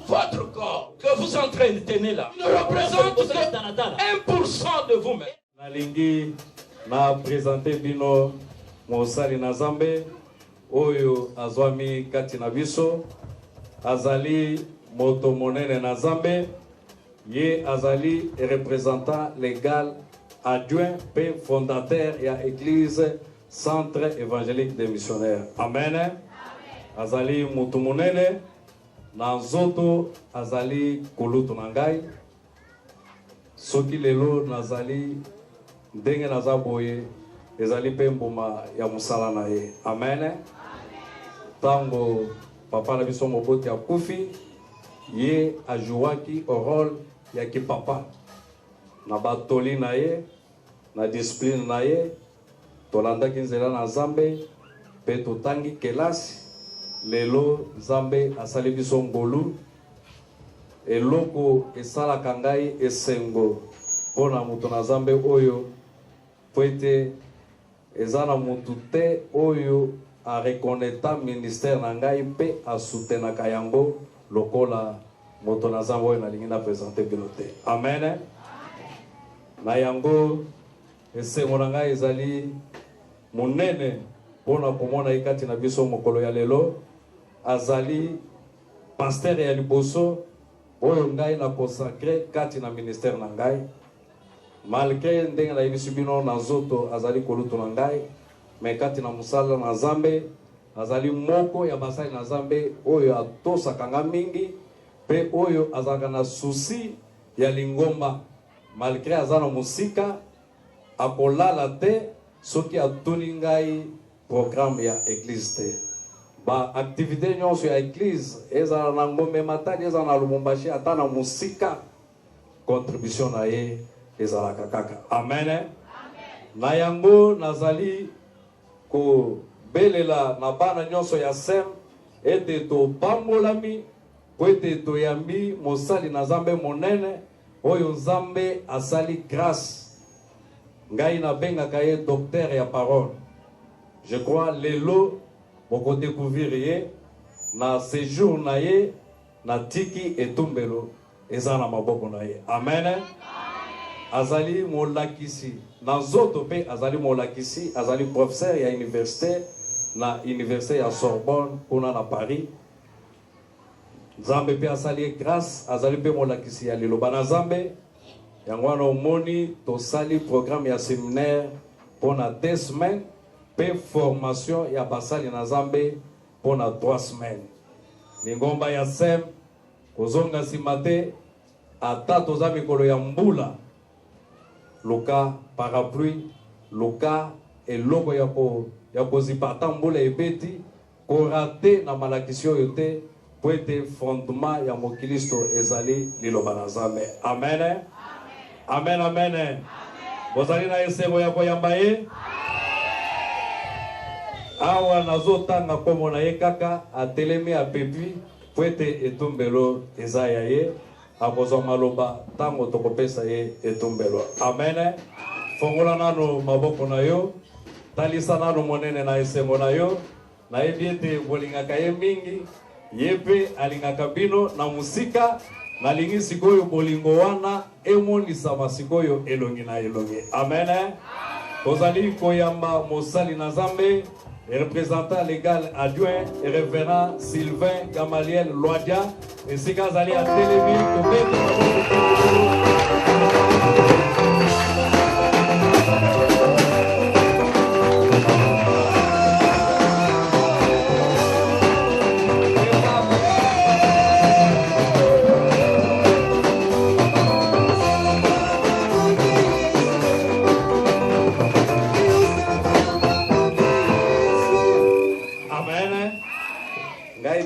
Votre corps que vous êtes en train de tenir là ne représente que 1% de vous-même. Nalingi na présenter bino mosali na Nzambe oyo azwami kati na biso azali moto monene na Nzambe ye azali représentant légal adjoint pe fondateur ya église centre évangélique des missionnaires. Amen. Azali moto monene na nzoto azali kulutu na ngai soki lelo nazali ndenge naza boye ezali pe mbuma ya musala na ye. Amen. Tango papa na biso moboti akufi ye ajuwaki rôle ya kipapa na batoli na ye na discipline na ye tolandaki nzela na Nzambe pe totangi kelasi lelo Nzambe asali biso ngolu eloko esalaka ngai esengo mpona moto na Nzambe oyo po ete eza na motu te oyo arekoneta ministère na ngai mpe asutenaka yango lokola moto na Nzambe oyo nalingi na présente bino te. Amen. Na yango esengo na ngai ezali monene mpona komona ye kati na biso mokolo ya lelo azali pasteur ya liboso oyo ngai na consacré kati na ministère na ngai malgré ndenge na yebisi bino na nzoto azali kolutu na ngai me kati na mosala na Nzambe azali moko ya basali na Nzambe oyo atosaka nga mingi pe oyo azalaka na susi ya lingomba malgré aza na mosika akolala te soki atuni ngai programme ya église te ba activité nyonso ya église ezala na ngombe matadi ezala na Lubumbashi ata na mosika contribution na ye ezalaka kaka. Amen. Na yango nazali ko belela na bana nyonso ya sem ete to pambolami po ete toyambi mosali na Nzambe monene oyo Nzambe asali grâce ngai na bengaka ye docteur ya parole. Je crois lelo boko découvrir ye na séjour na ye na tiki etumbelo eza na maboko na ye. Amen. Azali molakisi na nzoto pe azali molakisi azali professeur ya université na université ya Sorbonne kuna na Paris. Nzambe pe asali grâce azali pe molakisi ya liloba na Nzambe yango wana omoni tosali programme ya séminaire pona 2 semaines pe formation ya basali na Nzambe pona 3 semaines. Lingomba ya sem kozonga nsima te ata toza mikolo ya mbula luka parapluie luka eloko ya kozipa ata mbula ebeti korate na malakisi oyo te po ete fondement ya mokilisto ezali liloba na Nzambe. Amen. Amen. Amen. Bozali na esengo ya koyamba ye awa nazotanga kombo na ye kaka atelemi apepi po ete etumbelo eza ya ye akozwa maloba tango tokopesa ye etumbelo. Amen. Fongola nano maboko na yo talisa nano monene na esengo na yo nayebi ete bolingaka ye mingi ye mpe alingaka bino na musika nalingi sikoyo bolingo wana emonisama sikoyo elongi na elongi. Amen. Kozali koyamba mosali na Nzambe représentant légal adjoint et révérend Sylvain Gamaliel Loadia ainsi qu'Azali à Téléville.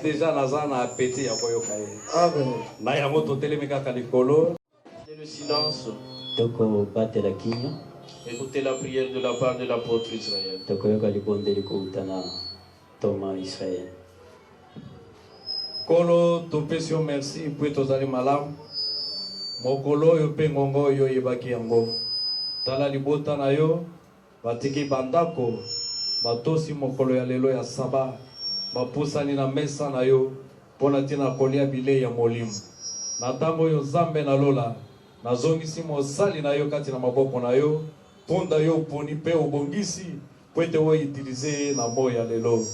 Déjà nazana appétit ya koyoka ye. Amen. Na yango totelemi kaka likolo. Le silence. Toko batela kinyo. Écoutez la prière de la part de l'apôtre Israël. Toko yoka libonde likoutana Thomas Israël. Kolo topesi yo merci puis tozali malamu. Mokolo yo pe ngongo yo yebaki yango. Tala libota na yo batiki bandako batosi mokolo ya lelo ya saba bapusani na mesa na yo pona tina kolia bilei ya molimo na tango yo Nzambe na lola nazongisi mosali na yo kati na maboko na yo ponda yo poni pe obongisi pwete wo utiliser na moya lelo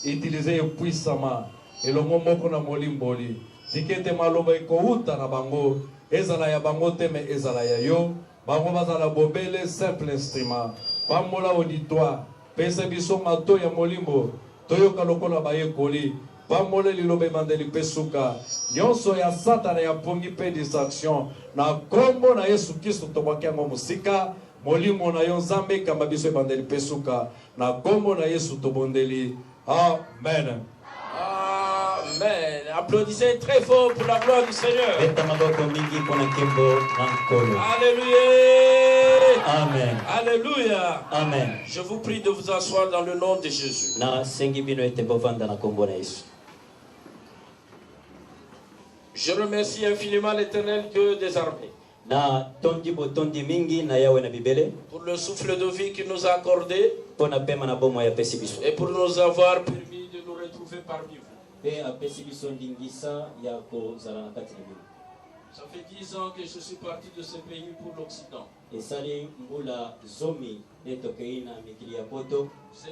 utiliser puissama elongo moko na molimboli tikete maloba ekouta na bango ezala ya bango teme ezala ya yo bango bazala bobele simple instrument pamola auditoire pesa biso mato ya molimbo toyoka lokola bayekoli pamola lilobe mandeli pesuka nyonso ya satana ya pongi pe distraction na kombo na Yesu Kristo tobaki yango musika molimo na yo Nzambe kamba biso bandeli pesuka na kombo na Yesu tobondeli amen. Amen. Applaudissez très fort pour la gloire du Seigneur. Alléluia. Amen. Alléluia. Amen. Je vous prie de vous asseoir dans le nom de Jésus. Je remercie infiniment l'Éternel Dieu des armées pour le souffle de vie qu'il nous a accordé et pour nous avoir permis de nous retrouver parmi vous. Ça fait 10 ans que je suis parti de ce pays pour l'Occident. Ce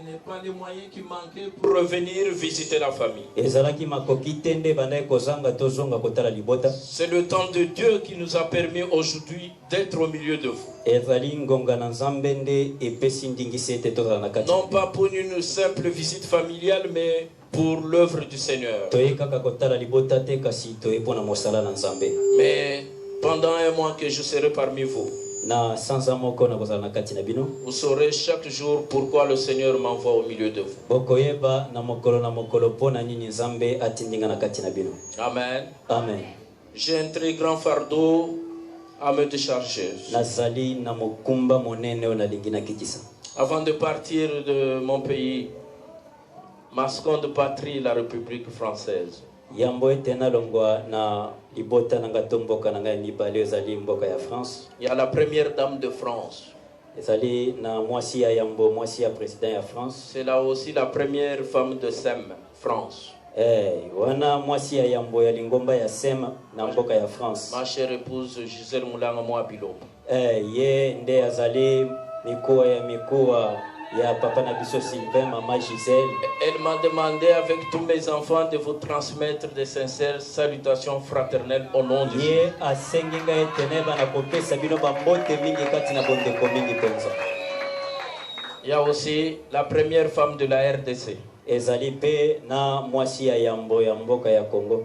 n'est pas les moyens qui manquaient pour revenir visiter la famille. C'est le temps de Dieu qui nous a permis aujourd'hui d'être au milieu de vous. Non pas pour une simple visite familiale, mais pour l'œuvre du Seigneur. Mais pendant un mois que je serai parmi vous, vous saurez chaque jour pourquoi le Seigneur m'envoie au milieu de vous. Amen. Amen. J'ai un très grand fardeau à me décharger. Avant de partir de mon pays, ma seconde patrie, la République française, il y a la première dame de France. C'est là aussi la première femme de SEM, France. Ma chère épouse Gisèle Moulanga Moabilo. Elle m'a demandé avec tous mes enfants de vous transmettre des sincères salutations fraternelles au nom de Dieu. Il y a aussi la première femme de la RDC.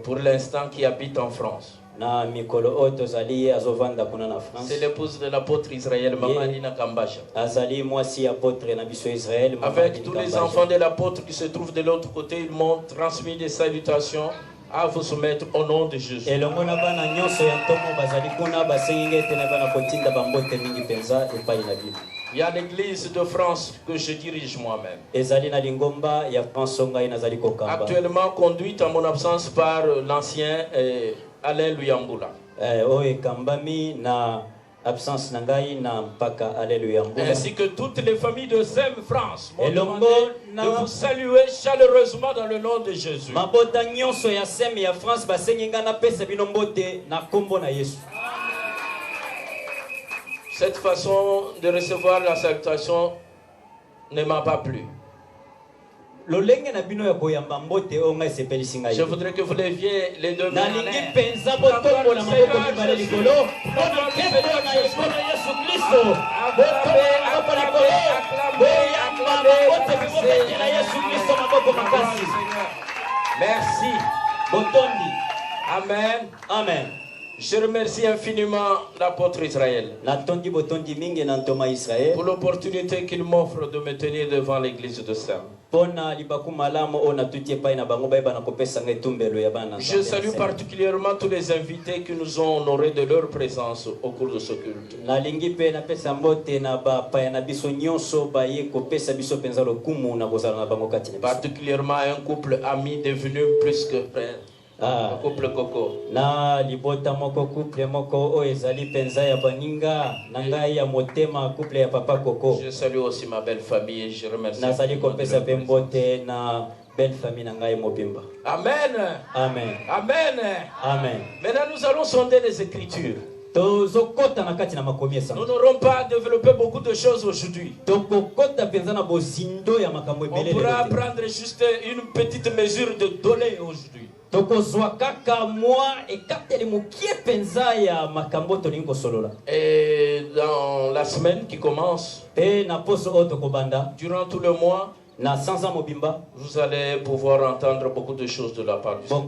Pour l'instant qui habite en France. C'est l'épouse de l'apôtre Israël, Mamanina Kambasha. Avec tous les enfants de l'apôtre qui se trouvent de l'autre côté, ils m'ont transmis des salutations à vous soumettre au nom de Jésus. Il y a l'église de France que je dirige moi-même. Actuellement conduite en mon absence par l'ancien Alain Luyambula. Ainsi que toutes les familles de SEM France m'ont demandé de vous saluer chaleureusement dans le nom de Jésus. Cette façon de recevoir la salutation ne m'a pas plu. Je voudrais que vous leviez les deux mains. Merci. Amen. Amen. Je remercie infiniment l'apôtre Israël pour l'opportunité qu'il m'offre de me tenir devant l'église de SEM. Je salue particulièrement tous les invités qui nous ont honorés de leur présence au cours de ce culte. Particulièrement un couple ami devenu plus que frère. Le couple Coco. Na libota moko couple moko o ezali penza ya baninga nangai ya motema couple ya papa Coco. Je salue aussi ma belle famille et je remercie. Na sali kopesa pembote na belle famille nangai mobimba. Amen. Amen. Amen. Amen. Maintenant nous allons sonder les Écritures. Nous n'aurons pas développé beaucoup de choses aujourd'hui. On pourra prendre juste une petite mesure de données aujourd'hui. Et dans la semaine qui commence, durant tout le mois, vous allez pouvoir entendre beaucoup de choses de la part du Seigneur.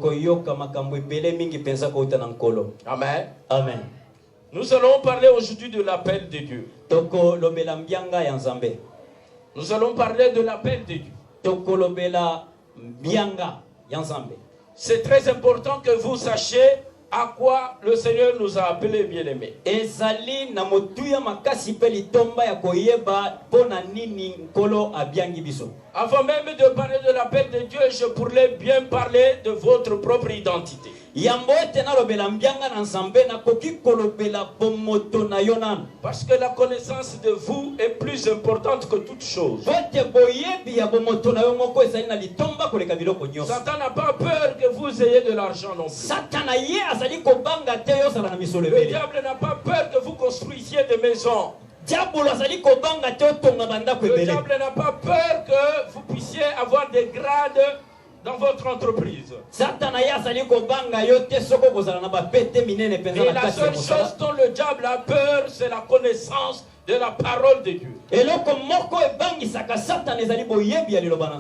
Amen. Amen. Nous allons parler aujourd'hui de l'appel de Dieu. Nous allons parler de l'appel de Dieu. C'est très important que vous sachiez à quoi le Seigneur nous a appelés bien-aimés. Avant même de parler de l'appel de Dieu, je pourrais bien parler de votre propre identité. Parce que la connaissance de vous est plus importante que toute chose. Satan n'a pas peur que vous ayez de l'argent non plus. Le diable n'a pas peur que vous construisiez des maisons. Le diable n'a pas peur que vous puissiez avoir des grades dans votre entreprise. Et la seule chose dont le diable a peur, c'est la connaissance de la parole de Dieu.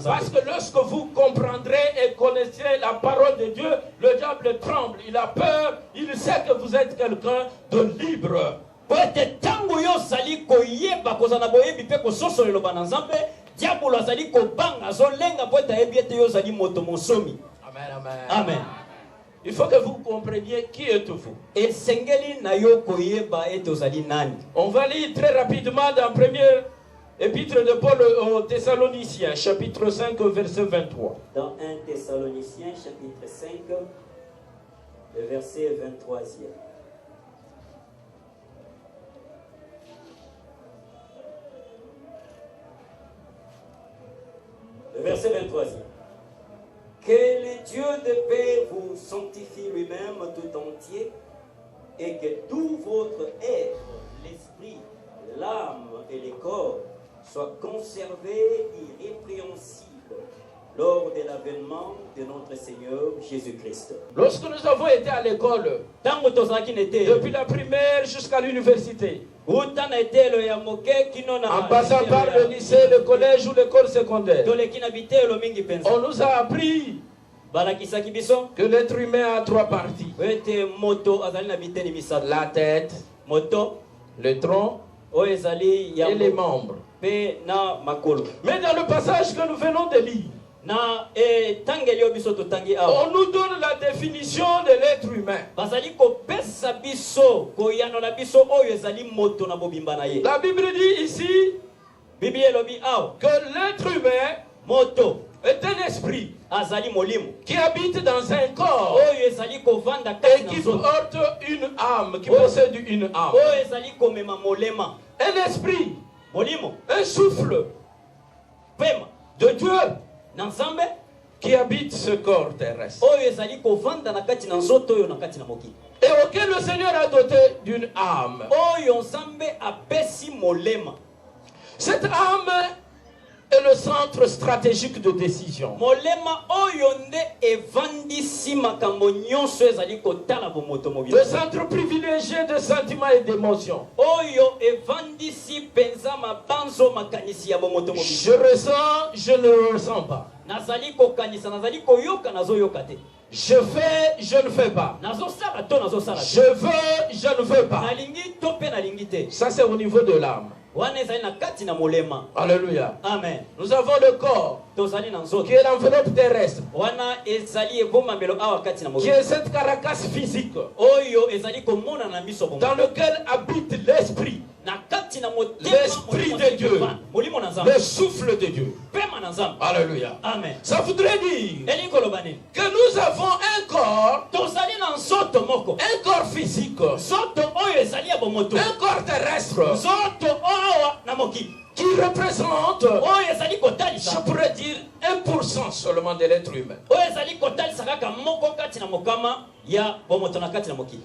Parce que lorsque vous comprendrez et connaissez la parole de Dieu, le diable tremble, il a peur, il sait que vous êtes quelqu'un de libre. Amen, amen. Amen. Il faut que vous compreniez qui êtes-vous. On va lire très rapidement dans le premier épître de Paul aux Thessaloniciens, chapitre 5, verset 23. Dans 1 Thessaloniciens, chapitre 5, le verset 23e. Le verset 23e. Que le Dieu de paix vous sanctifie lui-même tout entier et que tout votre être, l'esprit, l'âme et le corps soient conservés irrépréhensibles lors de l'avènement de notre Seigneur Jésus-Christ. Lorsque nous avons été à l'école, depuis la primaire jusqu'à l'université, en passant par le lycée, le collège ou l'école secondaire, on nous a appris que l'être humain a trois parties: la tête, le tronc et les membres. Mais dans le passage que nous venons de lire, on nous donne la définition de l'être humain. La Bible dit ici que l'être humain est un esprit qui habite dans un corps et qui porte une âme, qui possède une âme. Un esprit, un souffle de Dieu qui habite ce corps terrestre et auquel le Seigneur a doté d'une âme. Cette âme est le centre stratégique de décision. Le centre privilégié de sentiments et d'émotions. Je ressens, je ne ressens pas. Je fais, je ne fais pas. Je veux, je ne veux pas. Ça, c'est au niveau de l'âme. Alléluia. Amen. Nous avons le corps qui est l'enveloppe terrestre, qui est cette caracasse physique dans lequel habite l'esprit. L'esprit de Dieu, le souffle de Dieu. Alléluya. Amen. Ça voudrait dire Elingi koloba nini? que nous avons un corps, Tozali na nzoto moko. un corps physique, Nzoto oyo ezali ya bomoto. un corps terrestre Nzoto oyo na mokili. qui représente, Oyo ezali je kotalisa. pourrais dire, 1% seulement de l'être humain. Oyo ezali kotalisa kaka moko kati na mokama ya bomoto na kati na mokili.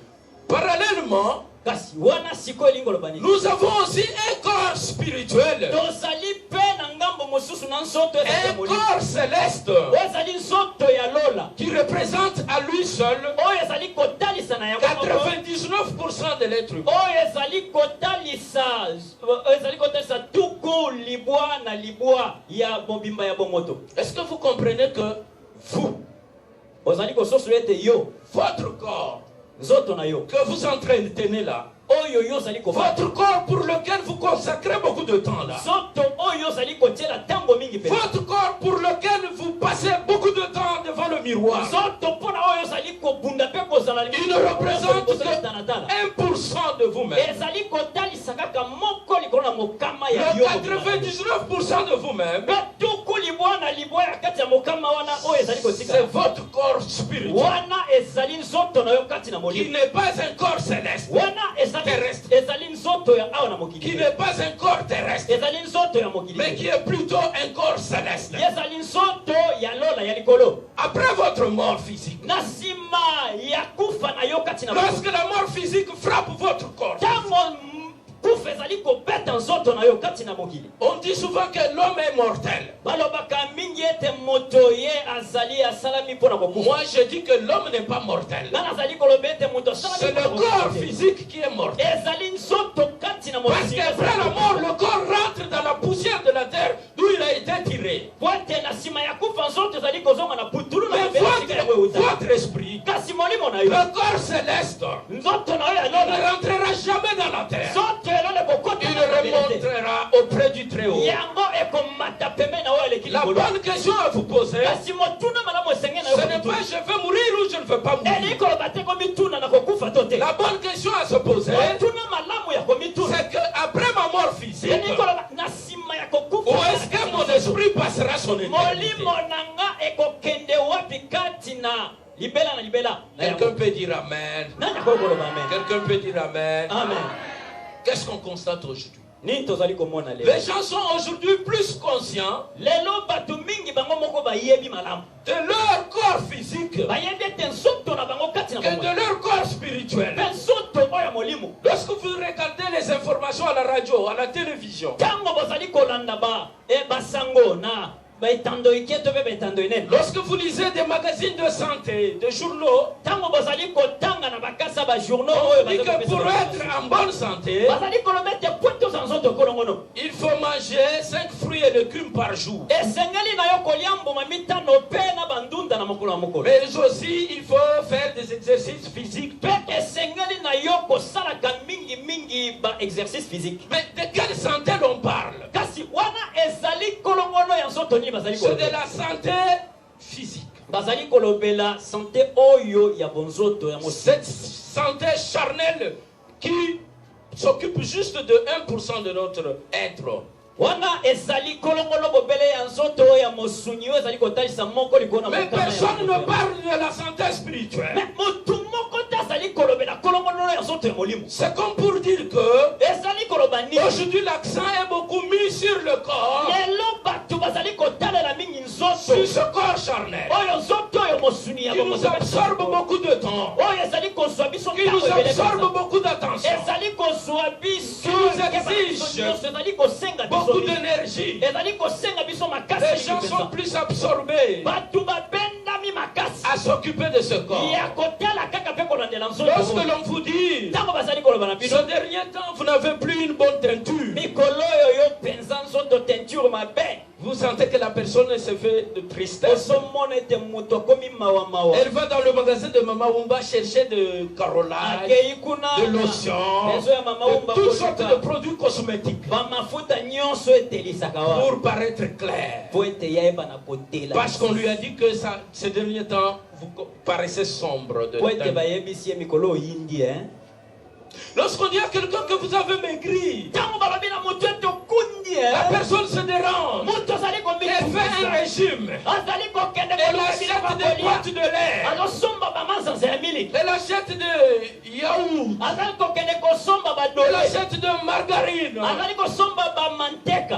Parallèlement, Kasi wana siko elingi koloba nini? nous avons aussi un corps spirituel, Tozali pe na ngambo mosusu na nzoto ezali ya un molimo. corps céleste Oyo ezali nzoto ya lola. qui représente à lui seul Oyo ezali kotalisa na yango moko. 99% de l'être humain. Oyo ezali kotalisa tuku libwa na libwa ya mobimba ya bomoto. Est-ce que vous comprenez que vous, Ozali kososo ete yo votre corps nzoto na yo que vous entretenez là, oyo yo ozali kofa votre corps pour lequel vous consacrez beaucoup de temps là, nzoto oyo ozali kotiela ntango mingi pe votre corps pour lequel vous passez beaucoup de temps devant le miroir, nzoto mpona oyo ozali kobunda mpe kozala il ne représente que kotanatala 1% de vous-même. ezali kotalisa kaka moko likolo na mokama ya Le yo 99% de vous-même, mpe tuku libwa na libwa ya kati ya mokama wana oyo ezali c'est kotika votre corps spirituel wana ezali nzoto na yo kati na qui molimo n'est pas un corps céleste, wana terrestre, ezali nzoto ya awa na qui mokili n'est pas un corps terrestre, ezali nzoto ya mokili mais qui est plutôt un corps céleste. ezali nzoto ya lola ya likolo Après votre mort physique, na nsima ya kufa na yo kati na lorsque la mort physique frappe votre corps, ntango kufa ezali kobeta nzoto na yo kati na mokili on dit souvent que l'homme est mortel. balobaka mingi ete moto ye azali asalami mpo na kokufa Moi, je dis que l'homme n'est pas mortel. nga nazali koloba ete moto C'est asalami le mpo na corps kokufa te. physique qui est mortel. ezali nzoto kati na Parce mokili qu'après la mort, le corps rentre dans la poussière de la terre d'où il a été tiré. po ete na nsima ya kufa nzoto ezali kozonga na putulu na Mais mabele esika yango euta votre esprit, kasi molimo na yo le corps céleste, nzoto na yo ya ne lola rentrera jamais dans la terre. nzoto elole bokota Il na mabele te remontera auprès du Très-Haut. yango ekomata pembeni na oyo eleki La likolo bonne question à vous poser, kasi motuna malamu esenge na ce yo n'est komituna. pas je veux mourir ou je ne veux pas eli mourir. koloba te komituna na kokufa to te La bonne question à se poser, motuna malamu ya komituna c'est qu'après ma mort physique, eli koloba na nsima ya où kokufa est-ce que mon esprit passera son éternité? molimo na nga ekokende wapi kati na libela na libela na Quelqu'un yango peut dire Amen. nani akoki koloba amen Quelqu'un peut dire Amen. amen Qu'est-ce qu'on constate aujourd'hui? nini tozali komona lelo Les gens sont aujourd'hui plus conscients lelo bato mingi bango moko bayebi malamu de leur corps physique bayebi ete nzoto na bango kati na que bango de leur corps spirituel. mpe nzoto oyo ya molimo Lorsque vous regardez les informations à la radio, à la télévision, ntango bozali kolanda basango na baetandoi ke to mpe baetandoi nene lorsque vous lisez des magazines de santé, des journaux, ntango bozali kotanga na bakasa bajournaux on oyo dit que pour être en bonne santé, bazali koloba ete po toza nzoto kolongono il faut manger 5 fruits et légumes par jour. esengeli na yo kolia mbuma mitano mpe na bandunda na mokolo na mokolo Mais aussi, il faut faire des exercices physiques. mpe esengeli na yo kosalaka mingi baexercice physique Mais de quelle santé l'on parle? kasi wana ezali kolongono ya nzoto nini bazali C'est de kolobela la santé physique. bazali kolobela sante oyo ya bonzoto ya Cette santé charnelle qui s'occupe juste de 1% de notre être. wana ezali kolongono bobele ya nzoto oyo ya mosuni oyo ezali kotalisa moko likolo na Mais mokama ya personne ne nzoto. parle de la santé spirituelle. Mais motu moko te azali kolobela kolongono ya nzoto ya molimo C'est comme pour dire que ezali koloba nini aujourd'hui l'accent est beaucoup mis sur le corps, lelo bato bazali kotalela mingi nzoto sur ce corps charnel, oyo nzoto oyo mosuni ya qui nous absorbe beaucoup de temps, oyo ezali kozwa biso qui nous ntango ebele absorbe mpenza. beaucoup d'attention, ezali kozwa biso Qui nous keba biso exige nyonso, ezali kosenga biso beaucoup mingi. d'énergie. ezali kosenga biso Les makasi gens mingi sont mpenza. plus absorbés bato babendami makasi à s'occuper de ce corps. ya kotala kaka mpe kolandela nzoto Lorsque oyo. l'on vous dit, ntango bazali koloba na bino ce dernier temps, vous n'avez plus une bonne teinture, mikolo oyo yo mpenza nzoto teinture mabe vous sentez que la personne se fait de tristesse. ozomona ete moto akomi mawa Elle va dans le magasin de Mama Wumba chercher de carrelage, akei kuna de lotion, ezo ya mama de umba toutes sortes de koluka produits cosmétiques bamafuta nyonso etelisaka wa pour paraître clair. po ete yayeba na kotela Parce qu'on lui a dit que ça, ces derniers temps, vous paraissez sombre. po ete bayebisi ye mikolo oyindi Lorsqu'on dit à quelqu'un que vous avez maigri, ntango balobi na moto ete okundi La personne se dérange et fait un régime. Elle achète des boîtes de lait. Elle achète de yaourt. Elle achète de margarine.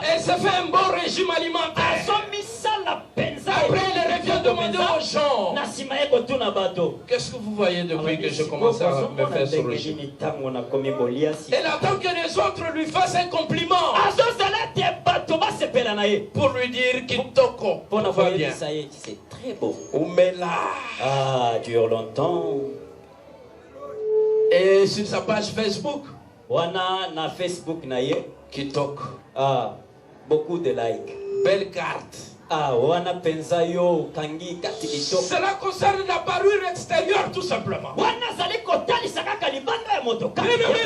Elle se fait un bon régime alimentaire. Après, elle revient demander aux gens: qu'est-ce que vous voyez depuis que je commence à me faire ce régime? Elle attend que les autres lui fassent un compliment pour lui dire qu'il toko. Va bien. C'est très beau. Oumela. Ah, dure longtemps. Et sur sa page Facebook, Na Facebook naye. qui toque. Ah, beaucoup de likes. Belle carte. Ah, wana penza yo kangi kati kitoko. Cela concerne la parure extérieure tout simplement. Bien-aimés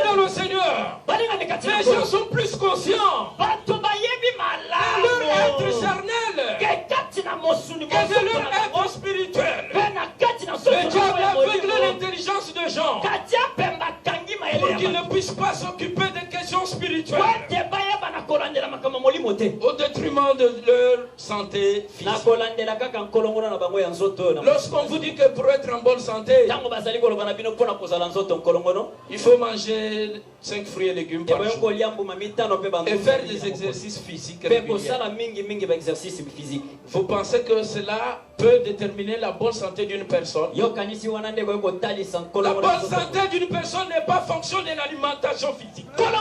dans le Seigneur, les gens sont plus conscients de leur être charnel que de leur être spirituel. Le diable a aveuglé l'intelligence des gens pour qu'ils ne puissent pas s'occuper des questions spirituelles au détriment de leur santé physique. Lorsqu'on vous dit que pour être en bonne santé, il faut manger 5 fruits et légumes par jour et faire des exercices physiques réguliers. Vous pensez que cela peut déterminer la bonne santé d'une personne? La bonne santé d'une personne n'est pas fonction de l'alimentation physique. Parce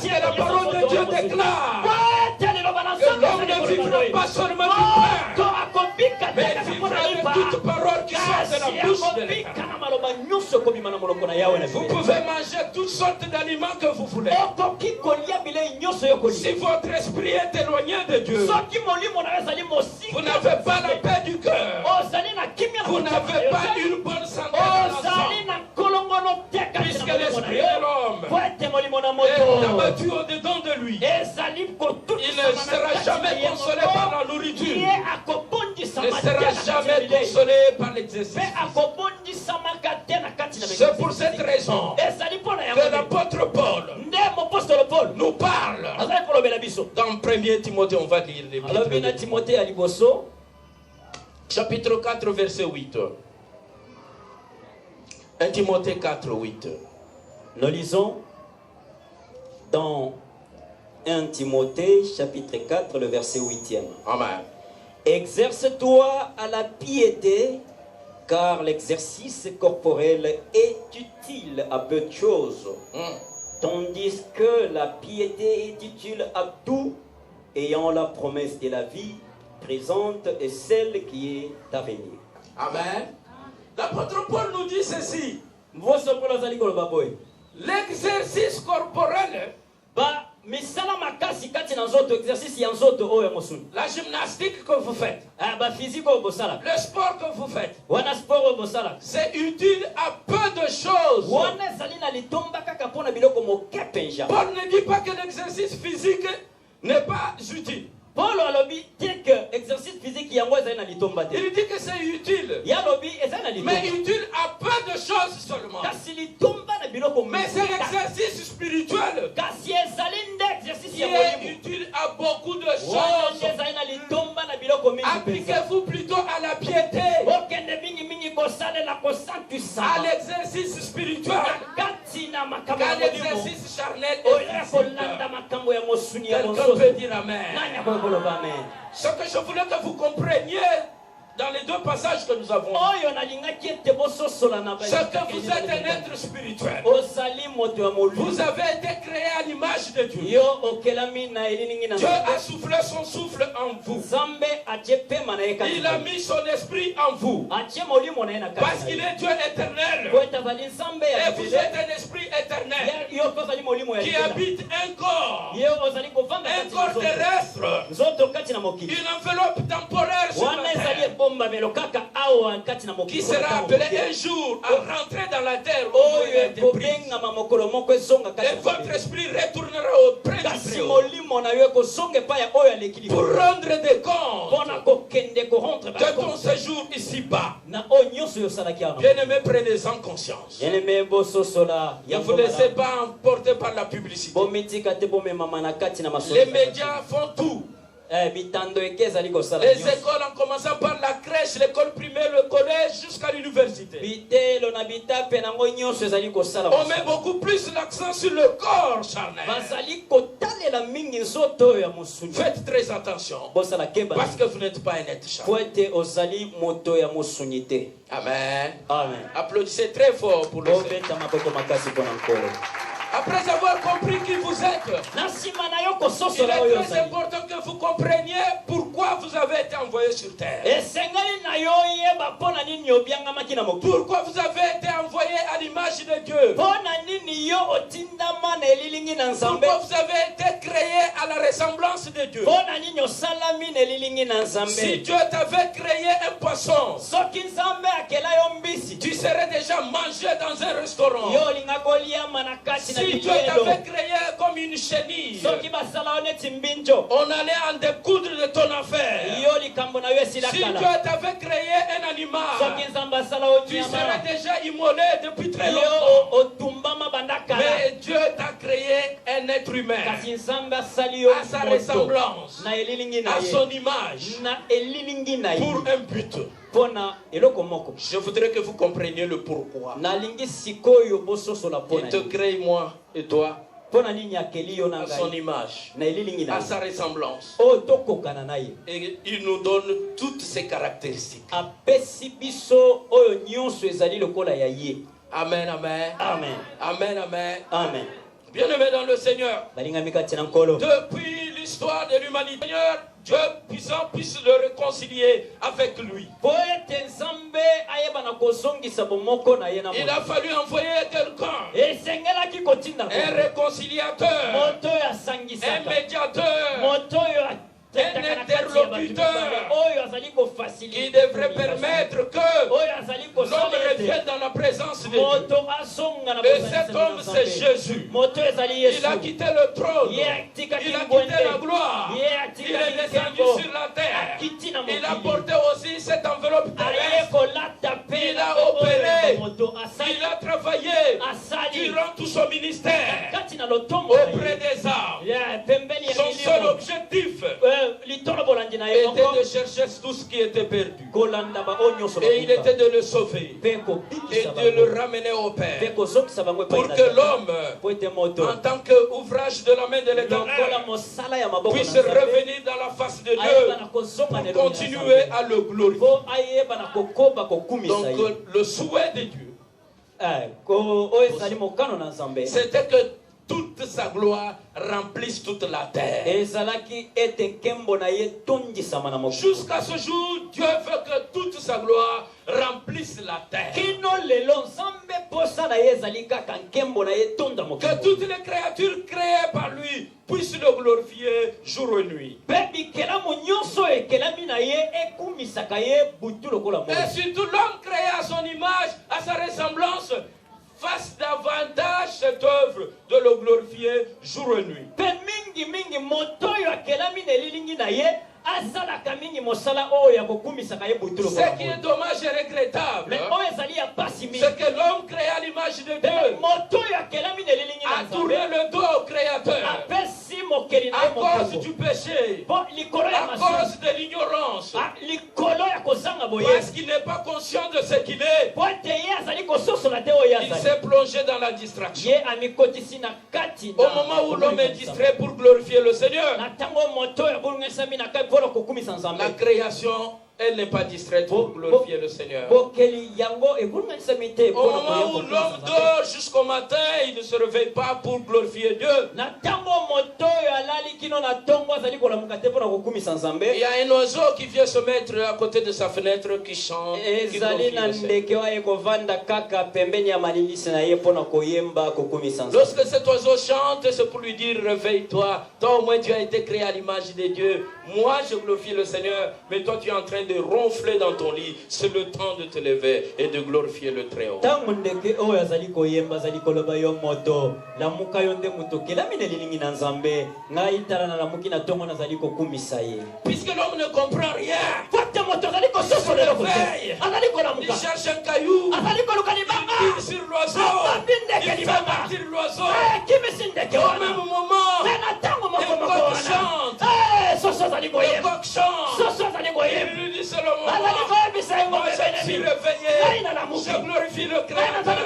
que la parole de Dieu déclare que l'homme ne vivra pas seulement du pain, mais il vivra de toute parole qui sort de la bouche de l'Éternel. Vous pouvez manger toutes sortes d'aliments que vous voulez. Si votre esprit est éloigné de Dieu, vous n'avez pas la paix du cœur. Vous n'avez pas une bonne santé dans la puisque l'esprit de l'homme est abattu au-dedans de lui. Il ne sera jamais consolé par la nourriture. Il ne sera jamais consolé par l'exercice. C'est pour cette raison que l'apôtre Paul nous parle. Dans 1 Timothée, on va lire les Bibles. Chapitre 4, verset 8. 1 Timothée 4, 8. Nous lisons dans 1 Timothée, chapitre 4, le verset 8e. Amen. Exerce-toi à la piété, car l'exercice corporel est utile à peu de choses, tandis que la piété est utile à tout, ayant la promesse de la vie présente et celle qui est à venir. Amen. L'apôtre Paul nous dit ceci: l'exercice corporel, la gymnastique que vous faites, le sport que vous faites, c'est utile à peu de choses. Paul ne dit pas que l'exercice physique n'est pas utile. Paul alobi que exercice physique il dit que c'est utile, mais utile à peu de choses seulement. Mais c'est l'exercice spirituel qui est utile à beaucoup de choses. Appliquez-vous plutôt à la piété, à l'exercice spirituel, qu'à l'exercice charnel et physique. Quelqu'un peut dire Amen. Ce que je voulais que vous compreniez dans les deux passages que nous avons, c'est que vous êtes un être spirituel. Vous avez été créé à l'image de Dieu. Dieu a soufflé son souffle en vous. Il a mis son esprit en vous. Parce qu'il est Dieu éternel. Et vous êtes un esprit éternel qui habite un corps terrestre, une enveloppe temporaire sur la terre, qui sera appelé un jour à rentrer dans la terre où il a été pris. Et votre esprit retournera auprès du Très-Haut. pour rendre des comptes de ton séjour ici-bas. Bien-aimés, prenez-en conscience. Ne vous laissez pas emporter par la publicité. Les médias font tout. Les écoles, en commençant par la crèche, l'école primaire, le collège, jusqu'à l'université. On met beaucoup plus l'accent sur le corps charnel. Faites très attention, parce que vous n'êtes pas un être charnel. Amen. Amen. Applaudissez très fort pour le Seigneur. Après avoir compris qui vous êtes, il est très important que vous compreniez pourquoi vous avez été envoyé sur terre. Pourquoi vous avez été envoyé à l'image de Dieu. Pourquoi vous avez été créé à la ressemblance de Dieu. Si Dieu t'avait créé un poisson, tu serais déjà mangé dans un restaurant. Si Dieu t'avait créé comme une chenille, on allait en découdre de ton affaire. Si Dieu t'avait créé un animal, tu serais déjà immolé depuis très longtemps. Mais Dieu t'a créé un être humain à sa ressemblance, à son image, pour un but. Je voudrais que vous compreniez le pourquoi. Il te crée, moi et toi, à son image, à sa ressemblance. Et il nous donne toutes ses caractéristiques. Amen, amen. Amen. Amen, amen. Amen. Bien-aimé dans le Seigneur, depuis l'histoire de l'humanité, Dieu puissant puisse le réconcilier avec lui. Il a fallu envoyer quelqu'un, un réconciliateur, un médiateur, un interlocuteur qui devrait permettre que l'homme revienne dans la présence de Dieu. Et cet homme, c'est Jésus. Il a quitté le trône, il a quitté la gloire, il est descendu sur la terre, il a porté aussi cette enveloppe terrestre, il a opéré, il a travaillé durant tout son ministère auprès des âmes. Son seul objectif était de chercher tout ce qui était perdu. Et il était de le sauver et de le ramener au Père, pour que l'homme, en tant qu'ouvrage de la main de l'Éternel, puisse revenir dans la face de Dieu pour continuer à le glorifier. Donc le souhait de Dieu, c'était que toute sa gloire remplisse toute la terre. Jusqu'à ce jour, Dieu veut que toute sa gloire remplisse la terre. Que toutes les créatures créées par lui puissent le glorifier jour et nuit. Et surtout l'homme créé à son image, à sa ressemblance, fasse davantage cette œuvre de le glorifier jour et nuit. Ce qui est dommage et regrettable, c'est que l'homme créé à l'image de Dieu a tourné le dos au Créateur à cause du péché, à cause de l'ignorance, parce qu'il n'est pas conscient de ce qu'il est. Il s'est plongé dans la distraction. Au moment où l'homme est distrait pour glorifier le Seigneur, la création, elle n'est pas distraite pour glorifier le Seigneur. Au moment où l'homme dort jusqu'au matin, il ne se réveille pas pour glorifier Dieu. Il y a un oiseau qui vient se mettre à côté de sa fenêtre qui chante, qui glorifie le Seigneur. Lorsque cet oiseau chante, c'est pour lui dire: réveille-toi, toi au moins tu as été créé à l'image de Dieu. Moi je glorifie le Seigneur, mais toi tu es en train de ronfler dans ton lit. C'est le temps de te lever et de glorifier le Très-Haut. Puisque l'homme ne comprend rien, il cherche un caillou, il tire sur l'oiseau, il fait partir l'oiseau. Au même moment, le coq chante. Le coq chante. Il lui dit seulement, moi je suis réveillé, je glorifie le Créateur.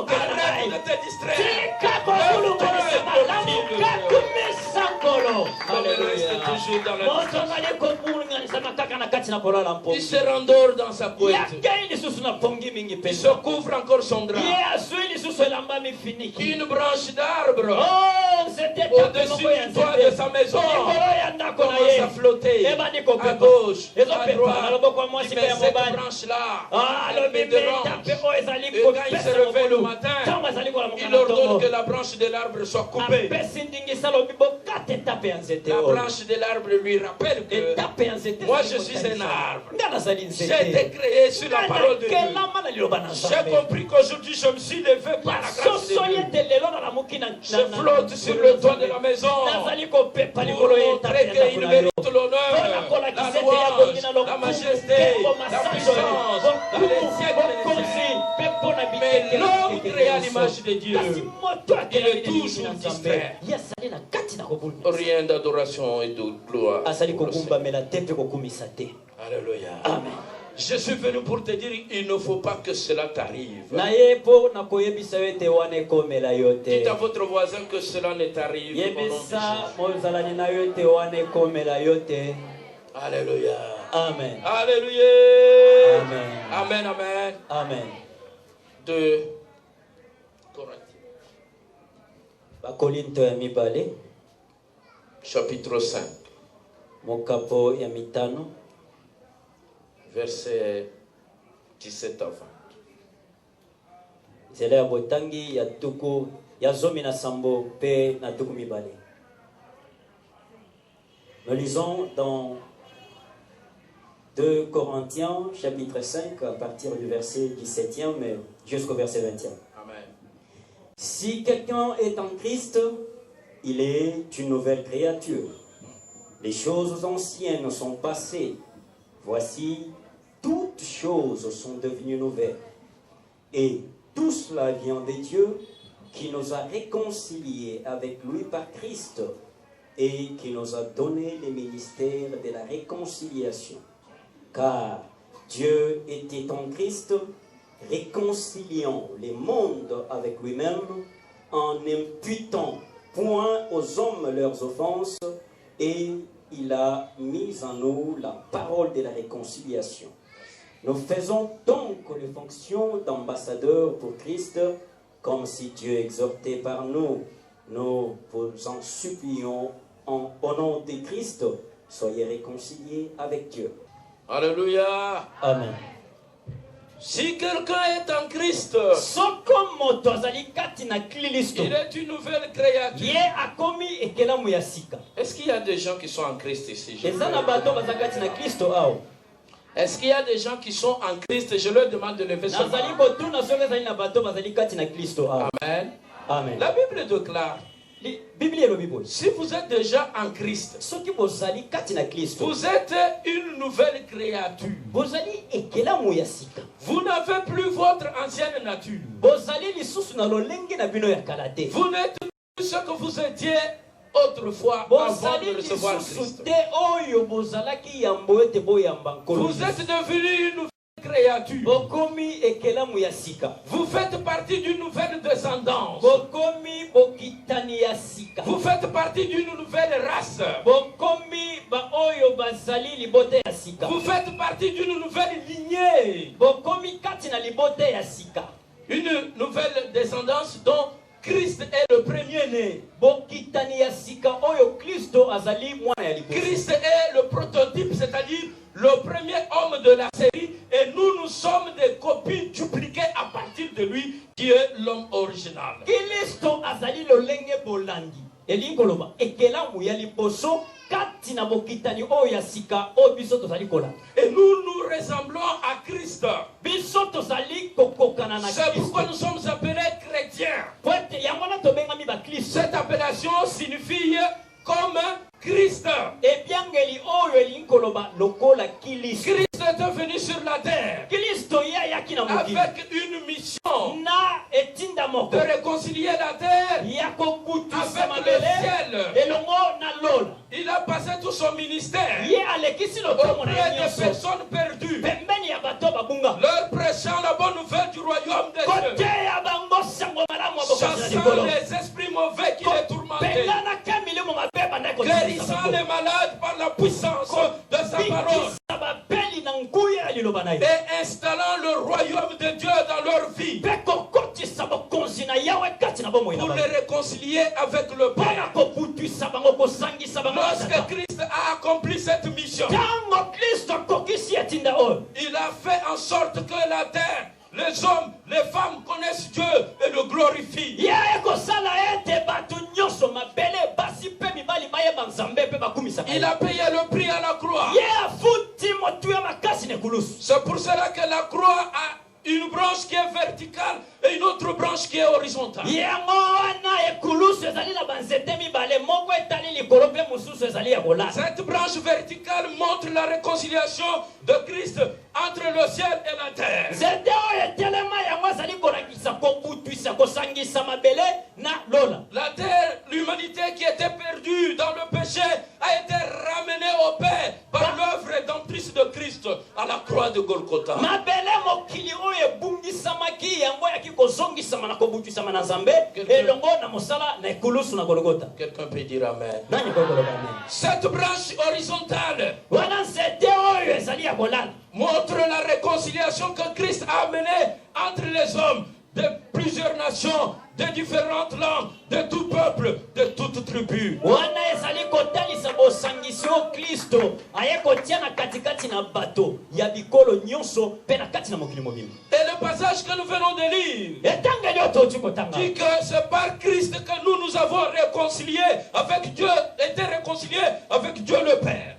Arrête de te distraire. Comme il reste toujours dans la distraction. Il se rendort dans sa boîte. Il se couvre encore son drap. Une branche d'arbre au-dessus du toit de sa maison commence à flotter à gauche, à droite. Il met cette branche-là, elle me dérange. Et quand il se réveille le matin, il ordonne que la branche de l'arbre soit coupée. La branche de l'arbre lui rappelle que moi je suis un arbre. J'ai été créé sur la parole de Dieu. J'ai compris qu'aujourd'hui je me suis levé par la grâce de Dieu. Je flotte sur le toit de la maison pour montrer qu'il mérite l'honneur, la louange, la majesté, la puissance dans les siècles. Mais l'homme créé à l'image de Dieu, il est toujours distrait. Rien d'adoration et de gloire. Alléluia. Amen. Je suis venu pour te dire, il ne faut pas que cela t'arrive. Dites à votre voisin que cela ne t'arrive au nom de Jésus. Alléluia. Amen. Alléluia. Amen. Amen, amen. Amen. 2 Corinthiens. Chapitre 5. Verset 17 à 20. Nous lisons dans 2 Corinthiens chapitre 5 à partir du verset 17e mais jusqu'au verset 20e. Amen. Si quelqu'un est en Christ, il est une nouvelle créature. Les choses anciennes sont passées. Voici, toutes choses sont devenues nouvelles. Et tout cela vient de Dieu qui nous a réconciliés avec lui par Christ et qui nous a donné le ministère de la réconciliation. Car Dieu était en Christ, réconciliant les mondes avec lui-même en n'imputant point aux hommes leurs offenses, et il a mis en nous la parole de la réconciliation. Nous faisons donc les fonctions d'ambassadeurs pour Christ, comme si Dieu exhortait par nous. Nous vous en supplions au nom de Christ, soyez réconciliés avec Dieu. Alléluia. Amen. Si quelqu'un est en Christ, il est une nouvelle créature. Est-ce qu'il y a des gens qui sont en Christ ici? Est-ce qu'il y a des gens qui sont en Christ? Je leur demande de lever son main. Amen. Amen. La Bible déclare, si vous êtes déjà en Christ, vous êtes une nouvelle créature. Vous n'avez plus votre ancienne nature. Vous n'êtes plus ce que vous étiez autrefois avant de recevoir Christ. Vous êtes devenu une nouvelle créature. Vous faites partie d'une nouvelle descendance. Vous faites partie d'une nouvelle race. Vous faites partie d'une nouvelle lignée. Une nouvelle descendance dont Christ est le premier-né. Christ est le prototype, c'est-à-dire le premier homme de la série, et nous sommes des copies dupliquées à partir de lui, qui est l'homme original. Et nous ressemblons à Christ. C'est pourquoi nous sommes appelés chrétiens. Cette appellation signifie comme Christ est venu sur la terre avec une mission de réconcilier la terre avec le ciel. Il a passé tout son ministère auprès des personnes perdues, leur prêchant la bonne nouvelle du royaume des cieux, chassant les esprits mauvais qui les tourmentaient, guérissant les malades par la puissance de sa parole et installant le royaume de Dieu dans leur vie pour les réconcilier avec le Père. Lorsque Christ a accompli cette mission, il a fait en sorte que la terre, les hommes, les femmes connaissent Dieu et le glorifient. Il a payé le prix à la croix. C'est pour cela que la croix a une branche qui est verticale et une autre branche qui est horizontale. Cette branche verticale montre la réconciliation de Christ entre le ciel et la terre. La terre, l'humanité qui était perdue dans le péché, a été ramenée au Père par l'œuvre rédemptrice de Christ à la croix de Golgotha. Quelqu'un peut dire amen. Cette branche horizontale montre la réconciliation que Christ a amenée entre les hommes de plusieurs nations, de différentes langues, de tout peuple, de toute tribu. Et le passage que nous venons de lire dit que c'est par Christ que nous avons réconcilié avec Dieu, été réconciliés avec Dieu le Père.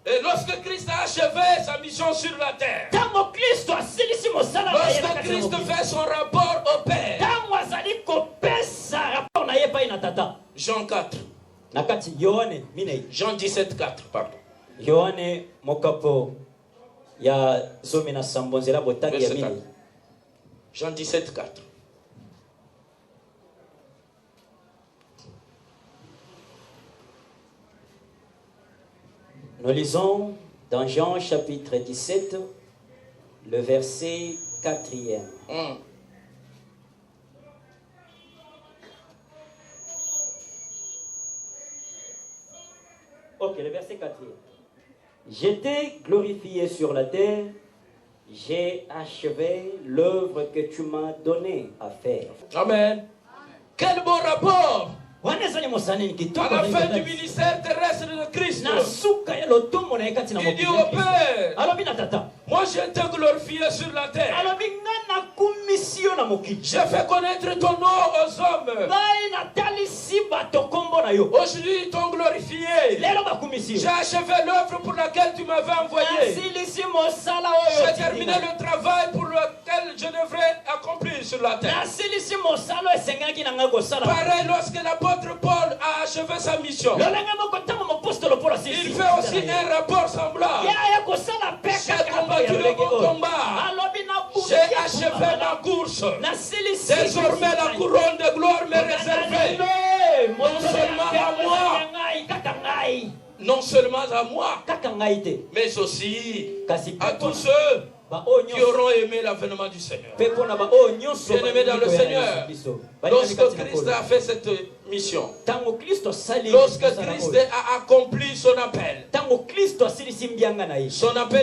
Et lorsque Christ a achevé sa mission sur la terre, lorsque Christ fait son rapport au Père, Jean 4, Jean 17, 4, pardon. Yohane mokapo ya zomi na sambonzela botaki ya mini. Jean 17, 4. Nous lisons dans Jean chapitre 17, le verset 4e. Ok, le verset 4e. J'étais glorifié sur la terre, j'ai achevé l'œuvre que tu m'as donnée à faire. Amen. Quel beau rapport! À la fin du ministère terrestre de Christ, il dit au Père, moi j'ai été glorifié sur la terre. J'ai fait connaître ton nom aux hommes. Aujourd'hui ils t'ont glorifié. J'ai achevé l'œuvre pour laquelle tu m'avais envoyé. J'ai terminé le travail pour lequel je devrais accomplir sur la terre. Pareil lorsque l'apôtre Paul a achevé sa mission, il fait aussi un rapport semblable. J'ai combattu le bon combat. J'ai achevé la course. Désormais la couronne de gloire m'est réservée. Non seulement à moi, mais aussi à tous ceux qui auront aimé l'avènement du Seigneur. Bien-aimés dans le Seigneur, lorsque Christ a fait cette mission, lorsque Christ a accompli son appel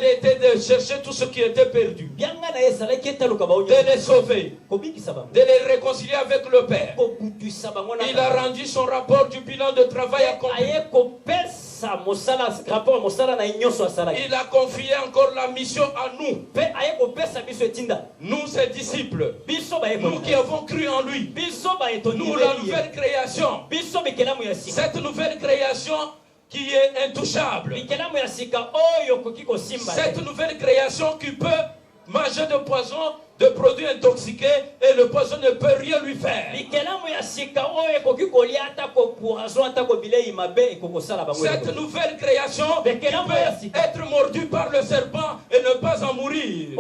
était de chercher tout ce qui était perdu, de les sauver, de les réconcilier avec le Père. Il a rendu son rapport du bilan de travail accompli. Il a confié encore la mission à nous. Nous, ses disciples, nous qui avons cru en lui, nous, la nouvelle création, cette nouvelle création qui est intouchable, cette nouvelle création qui peut manger de poison, de produits intoxiqués, et le poison ne peut rien lui faire. Cette nouvelle création qui peut être mordue par le serpent et ne pas en mourir.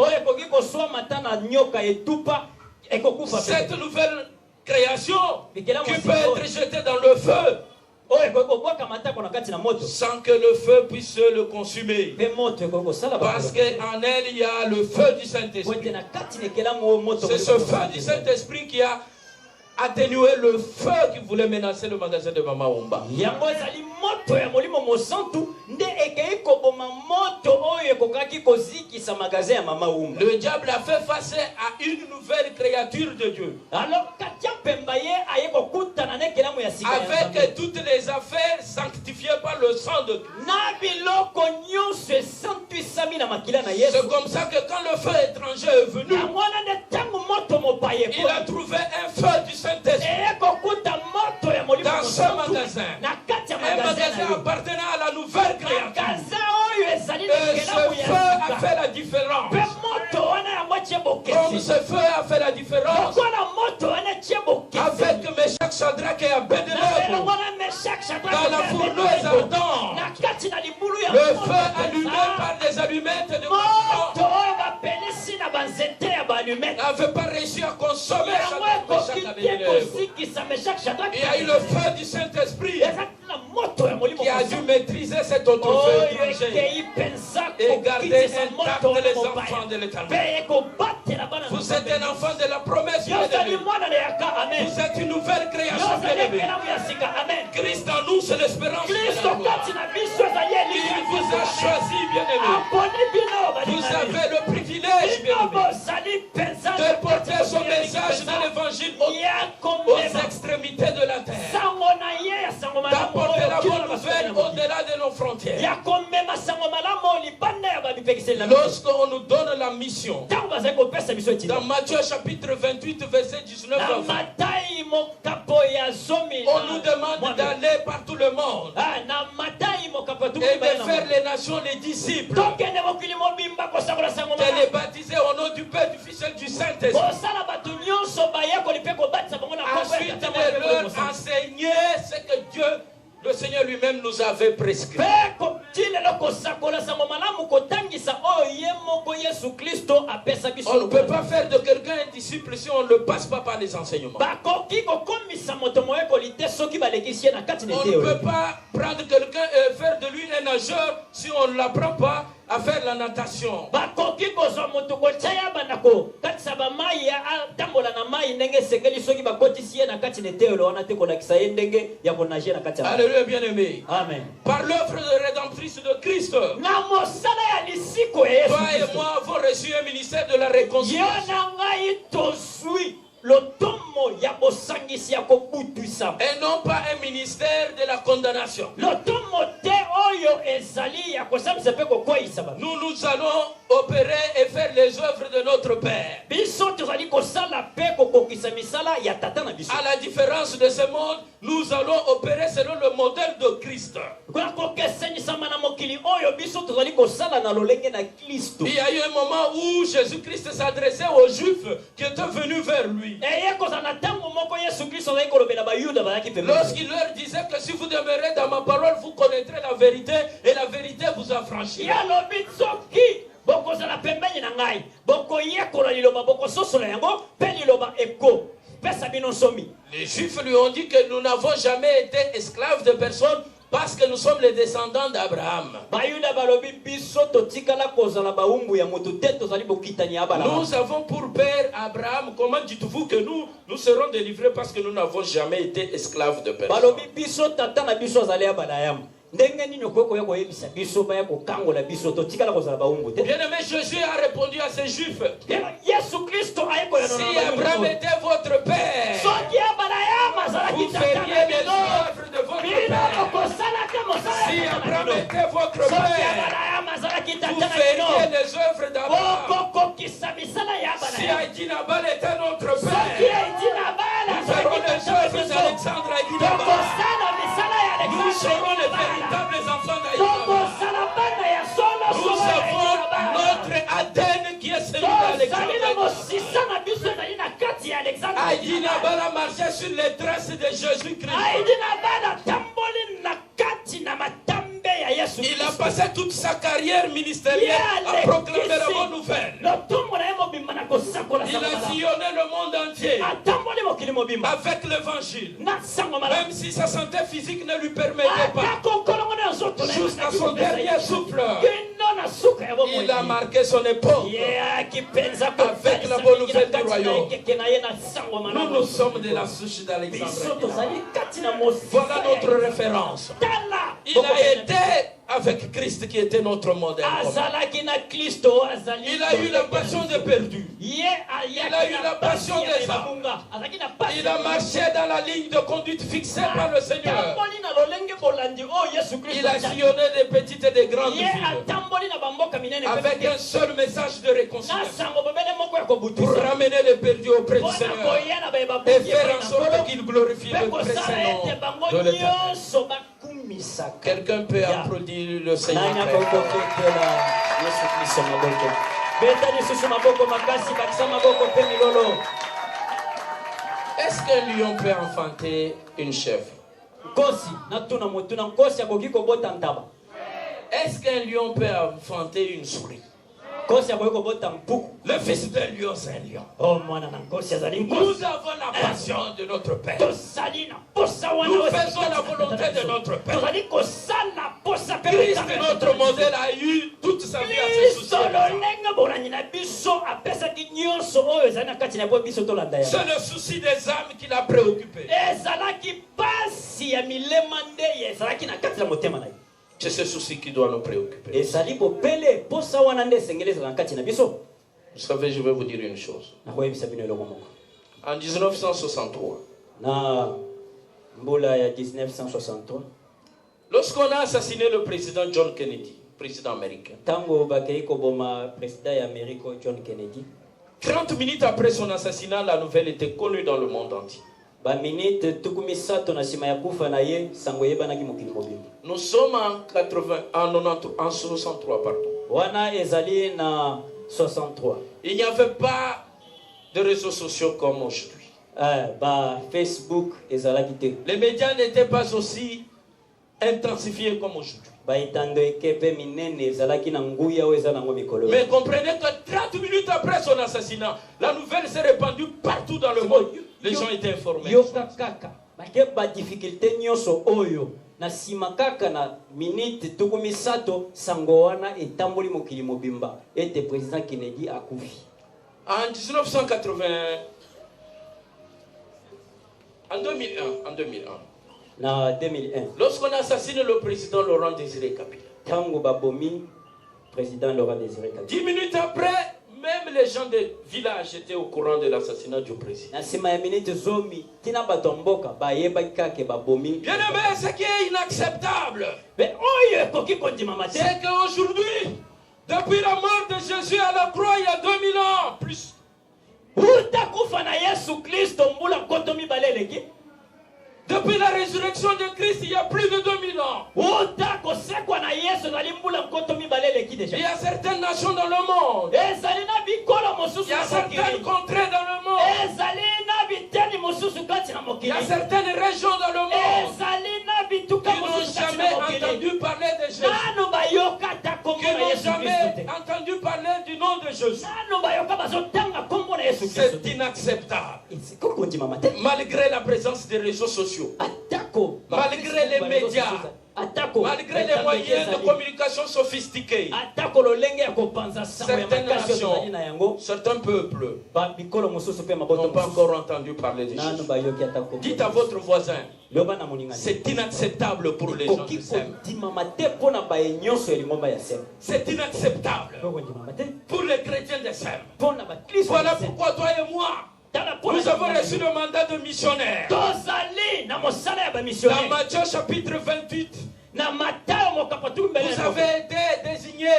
Cette nouvelle création qui peut être jetée dans le feu sans que le feu puisse le consumer. Parce qu'en elle, il y a le feu du Saint-Esprit. C'est ce feu du Saint-Esprit qui a atténué le feu qui voulait menacer le magasin de Mama Omba. Le diable a fait face à une nouvelle créature de Dieu. Avec toutes les affaires sanctifiées par le sang de Christ. C'est comme ça que quand le feu étranger est venu, il a trouvé un feu du Saint-Esprit dans ce magasin. Un magasin appartenant à la nouvelle créature. Et ce feu a fait la différence. Comme ce feu a fait la différence avec Meshach, Shadrach et Abednego dans la fourneuse ardente, le feu allumé par des allumettes de n'avait pas réussi à consommer Shadrach. Il y a eu le feu du Saint-Esprit qui a dû maîtriser cet autre feu et garder intact les enfants de l'Éternel. Vous êtes un enfant de la promesse. Vous êtes une nouvelle création. Christ en nous, c'est l'espérance. Il vous a choisi, bien-aimé. Vous avez le privilège, bien-aimé, de porter son message dans l'évangile aux extrémités de la terre. D'apporter la bonne nouvelle au-delà de nos frontières. Lorsqu'on nous donne la mission, dans Matthieu chapitre 28, verset 19 à 20, on nous demande d'aller par tout le monde et de faire les nations les disciples, de les baptiser au nom du Père, du Fils et du Saint-Esprit. Ensuite de leur enseigner ce que Dieu, le Seigneur lui-même, nous avait prescrit. On ne peut pas faire de quelqu'un un disciple si on ne passe pas par les enseignements. On ne peut pas prendre quelqu'un et faire de lui un nageur si on ne l'apprend pas à faire la natation. Alléluia, bien-aimé. Amen. Par l'œuvre rédemptrice de Christ, toi et moi avons reçu un ministère de la réconciliation. Et non pas un ministère de la condamnation. Nous allons opérer et faire les œuvres de notre Père. À la différence de ce monde, nous allons opérer selon le modèle de Christ. Il y a eu un moment où Jésus-Christ s'adressait aux Juifs qui étaient venus vers lui. Lorsqu'il leur disait que si vous demeurez dans ma parole, vous connaîtrez la vérité et la vérité vous affranchira. Les Juifs lui ont dit que nous n'avons jamais été esclaves de personne parce que nous sommes les descendants d'Abraham. Nous avons pour père Abraham. Comment dites-vous que nous serons délivrés parce que nous n'avons jamais été esclaves de personne? Bien-aimé, Jésus a répondu à ces Juifs: si Abraham était votre père, vous feriez les œuvres de votre père. Si Abraham était votre père, vous feriez les œuvres d'Abraham. Si Aïdinabal était notre père, nous ferons les œuvres d'Alexandre Aïdinabal. Nous serons les véritables enfants d'Aïdinabal. Nous avons notre ADN qui est celui d'Alexandre. Aïdina Bala marchait sur les traces de Jésus-Christ. Il a passé toute sa carrière ministérielle à proclamer la bonne nouvelle. Il a sillonné le monde entier avec l'évangile. Même si sa santé physique ne lui permettait pas. Jusqu'à son dernier souffle, il a marqué son époque avec la bonne nouvelle du royaume. Nous sommes de la souche d'Alexandrie. Voilà notre référence. Il a été avec Christ qui était notre modèle. Il a eu la passion des perdus. Il a eu la passion des âmes. Il a marché dans la ligne de conduite fixée par le Seigneur. Il a sillonné des petites et des grandes villes avec un seul message de réconciliation pour ramener les perdus auprès du Seigneur et faire en sorte qu'il glorifie le précieux nom de l'Éternel. Quelqu'un peut applaudir le Seigneur. Est-ce qu'un lion peut enfanter une chèvre? Est-ce qu'un lion peut enfanter une souris? Le fils d'un lion, c'est un lion. Nous avons la passion de notre Père. Nous faisons la volonté de notre Père. Christ, notre modèle, a eu toute sa vie à se soucier. C'est le souci des âmes qui l'a préoccupé. C'est ce souci qui doit nous préoccuper. Vous savez, je vais vous dire une chose. En 1963, lorsqu'on a assassiné le président John Kennedy, président américain, 30 minutes après son assassinat, la nouvelle était connue dans le monde entier. Nous sommes en 63, pardon. Il n'y avait pas de réseaux sociaux comme aujourd'hui. Facebook, les médias n'étaient pas aussi intensifiés comme aujourd'hui. Mais comprenez que 30 minutes après son assassinat, la nouvelle s'est répandue partout dans le monde. Les gens étaient informés. Na simakaka na minute tukumi sato sangoana etamboli mokili mobimba ete président Kennedy akufi. En 1980, en 2001. Na 2001. Lorsqu'on a assassiné le président Laurent Désiré Kabila. Tango babomi président Laurent Désiré Kabila. 10 minutes après, même les gens des villages étaient au courant de l'assassinat du président. Na sima ya minute zomi tina batomboka bayeba kake babomi. Bien aimé, ce qui est inacceptable, mais c'est qu'aujourd'hui, depuis la mort de Jésus à la croix il y a 2000 ans plus, depuis la résurrection de Christ, il y a plus de 2000 ans. Il y a certaines nations dans le monde. Il y a certaines contrées dans le monde. Il y a certaines régions dans le monde qui n'ont jamais entendu parler de Jésus. Qui n'ont jamais entendu parler du nom de Jésus. C'est inacceptable. Malgré la présence des réseaux sociaux, malgré les médias, malgré les moyens de communication sophistiqués, certaines nations, certains peuples n'ont pas encore entendu parler de Jésus. Dites à votre voisin, c'est inacceptable pour les gens qui s'aiment. C'est inacceptable pour les chrétiens de s'aiment. Voilà pourquoi toi et moi, nous avons reçu le mandat de missionnaire. Dans Matthieu chapitre 28, vous avez été désigné.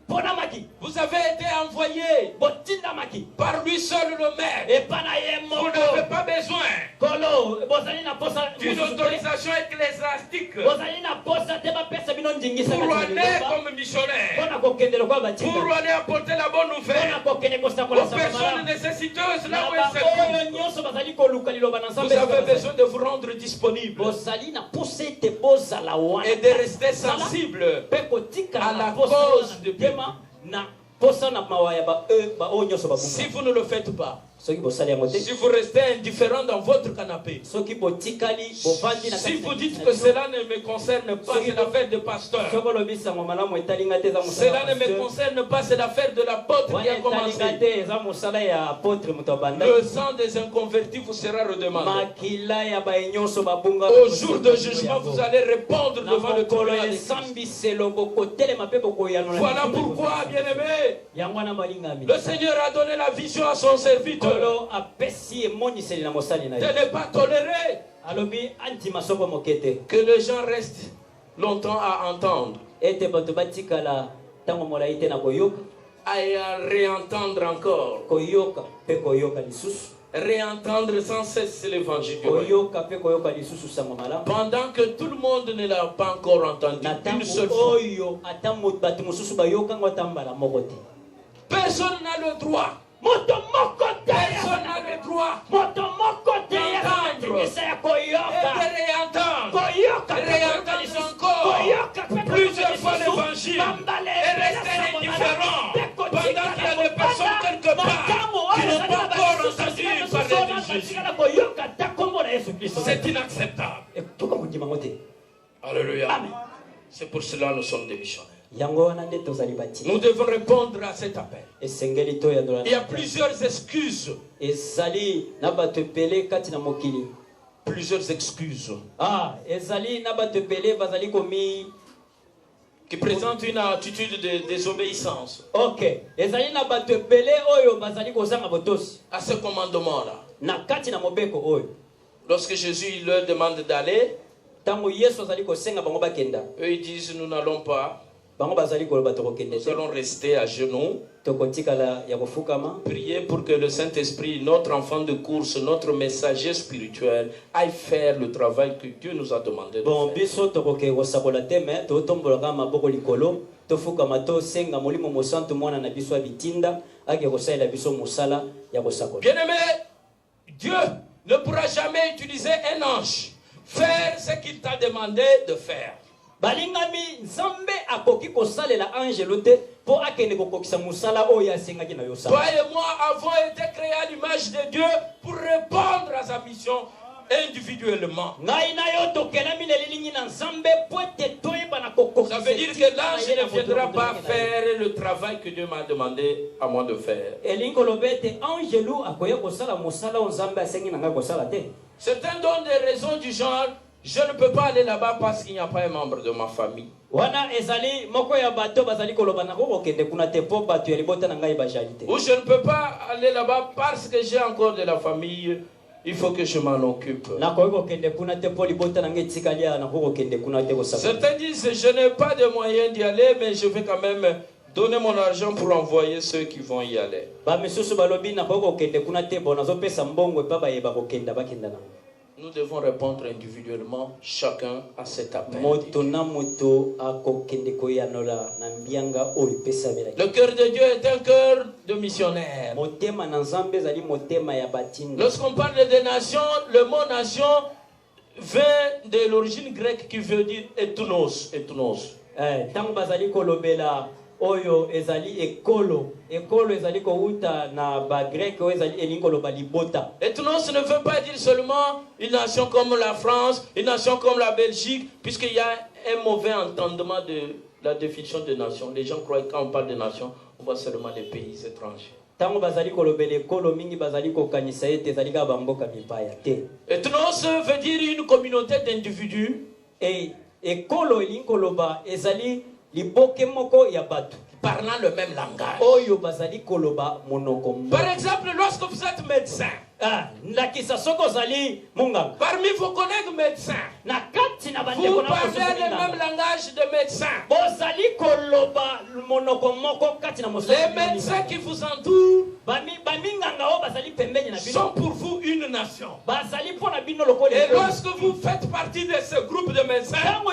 Vous avez été envoyé par lui seul le maire. Vous n'avez pas besoin d'une autorisation ecclésiastique pour aller comme missionnaire, pour aller apporter la bonne nouvelle aux personnes nécessiteuses là où elles se trouvent. Vous avez besoin de vous rendre disponible et de rester sensible à la cause de Dieu. Si vous ne le faites pas, si vous restez indifférent dans votre canapé, si vous dites que cela ne me concerne pas, c'est l'affaire de pasteur, cela ne me concerne pas, c'est l'affaire de l'apôtre qui a commencé, le sang des inconvertis vous sera redemandé. Au jour de jugement, vous allez répondre devant le tribunal de Christ. Voilà pourquoi, bien-aimé, le Seigneur a donné la vision à son serviteur de ne pas tolérer que les gens restent longtemps à entendre et à réentendre encore, réentendre sans cesse l'évangile pendant que tout le monde ne l'a pas encore entendu une seule fois. Personne n'a le droit. Personne n'a le droit d'entendre et de réentendre encore plusieurs fois l'évangile et rester indifférent pendant qu'il y a des personnes quelque part qui n'ont pas encore entendu parler de Jésus. C'est inacceptable. Alléluia. C'est pour cela que nous sommes des missionnaires. Nous devons répondre à cet appel. Il y a plusieurs excuses. Plusieurs excuses qui présentent une attitude de désobéissance à ce commandement-là. Lorsque Jésus leur demande d'aller, eux ils disent nous n'allons pas. Nous allons rester à genoux, prier pour que le Saint-Esprit, notre enfant de course, notre messager spirituel, aille faire le travail que Dieu nous a demandé de faire. Bien-aimé, Dieu ne pourra jamais utiliser un ange, faire ce qu'il t'a demandé de faire. Balingami nzambe akoki kosalela angelo te po akende kokokisa musala oyo asengaki na yo sala. Toi et moi avons été créés à l'image de Dieu pour répondre à sa mission individuellement. Ça veut dire que l'ange ne viendra pas faire le travail que Dieu m'a demandé à moi de faire. Certains donnent des raisons du genre: je ne peux pas aller là-bas parce qu'il n'y a pas un membre de ma famille. Ou je ne peux pas aller là-bas parce que j'ai encore de la famille. Il faut que je m'en occupe. Certains disent: je n'ai pas de moyens d'y aller, mais je vais quand même donner mon argent pour envoyer ceux qui vont y aller. Nous devons répondre individuellement, chacun à cet appel. Le cœur de Dieu est un cœur de missionnaire. Lorsqu'on parle des nations, le mot nation vient de l'origine grecque qui veut dire ethnos. Oyo ezali ekolo ezali ko uta na ba grec ezali elingo ba libota. Ethnos ne veut pas dire seulement une nation comme la France, une nation comme la Belgique, puisqu'il y a un mauvais entendement de la définition de nation. Les gens croient que quand on parle de nation, on voit seulement les pays étrangers. Tango bazali kolobela ekolo mingi bazali ko kanisa ete ezali ka bamboka mipaya te. Ethnos veut dire une communauté d'individus et ekolo elingo loba ezali liboke moko ya batu parlant le même langage. Oyo bazali koloba monoko. Par exemple, lorsque vous êtes médecin, parmi vos collègues médecins, vous parlez le même langage de médecins. Les médecins qui vous entourent sont pour vous une nations. Et lorsque vous faites partie de ce groupe de médecins, vous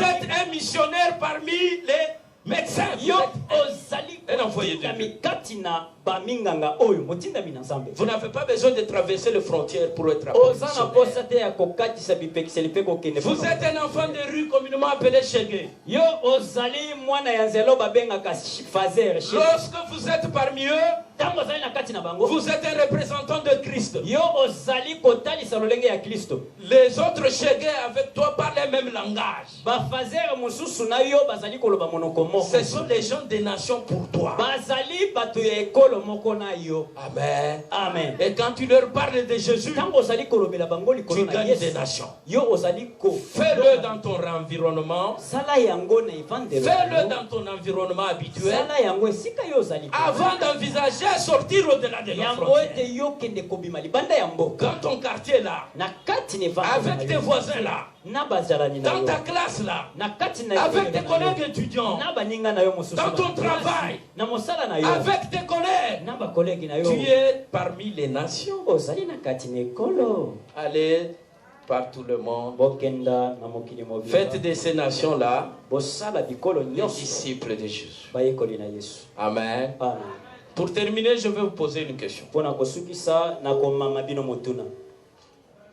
êtes un missionnaire parmi les médecins. Un envoyé de Dieu. Vous n'avez pas besoin de traverser les frontières pour être missionnaire. Vous êtes un enfant de rue communément appelé Shege. Lorsque vous êtes parmi eux, vous êtes un représentant de Christ. Les autres Shege avec toi parlent le même langage. Ce sont les gens des nations pour toi. Amen. Amen. Et quand tu leur parles de Jésus, tu gagnes des nations. Fais-le dans ton environnement. Fais-le dans ton environnement habituel. Avant d'envisager sortir au-delà de nos frontières. Dans ton quartier là, avec tes voisins là, dans ta classe là, avec tes collègues étudiants, dans ton travail, avec tes collègues, tu es parmi les nations. Allez par tout le monde. Faites de ces nations là les disciples de Jésus. Amen. Pour terminer, je vais vous poser une question.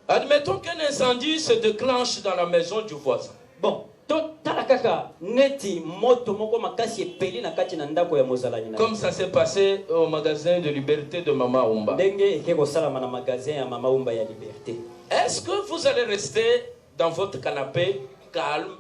Admettons qu'un incendie se déclenche dans la maison du voisin. Bon, comme ça s'est passé au magasin de Liberté de Mama Umba. Est-ce que vous allez rester dans votre canapé calme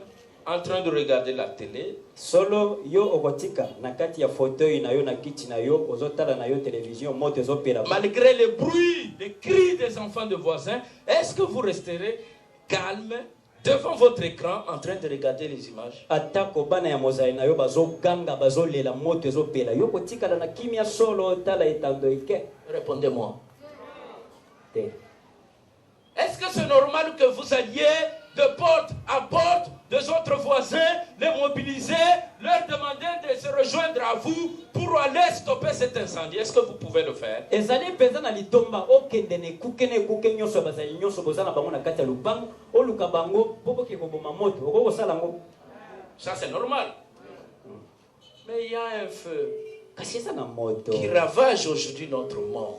en train de regarder la télé? Solo yo okotika nakati ya fauteuil na yo na kiti na yo ozotala na yo télévision moto ezopela. Malgré les bruits, les cris des enfants de voisins, est-ce que vous resterez calme devant votre écran en train de regarder les images? Atako bana ya mozali na yo bazoganga bazolela moto ezopela. Yo kotika na kimia solo tala etando ike. Répondez-moi. Est-ce que c'est normal que vous alliez de porte à porte des autres voisins, les mobiliser, leur demander de se rejoindre à vous pour aller stopper cet incendie? Est-ce que vous pouvez le faire? Ça c'est normal. Mais il y a un feu qui ravage aujourd'hui notre monde.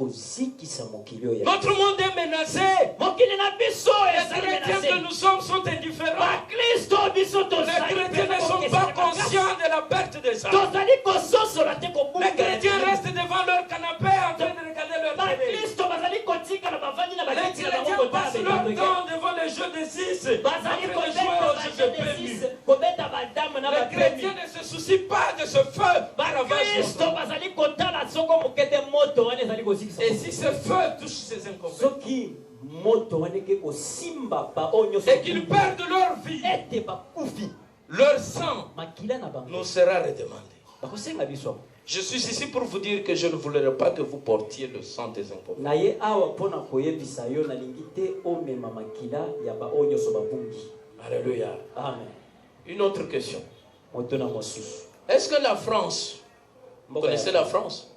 Notre monde est menacé. Les chrétiens que nous sommes sont indifférents. Les chrétiens ne sont pas conscients de la perte des âmes. Les chrétiens restent devant leur canapé en train de regarder leur télé. Les chrétiens passent leur temps devant les jeux de 6 en train de jouer aux jeux de PMU. Les chrétiens ne se soucient pas de ce feu. Et si ce feu touche ces incompétents et qu'ils perdent leur vie, leur sang nous sera redemandé. Je suis ici pour vous dire que je ne voudrais pas que vous portiez le sang des incompétents. Alléluia. Amen. Une autre question. Est-ce que la France, vous connaissez la France?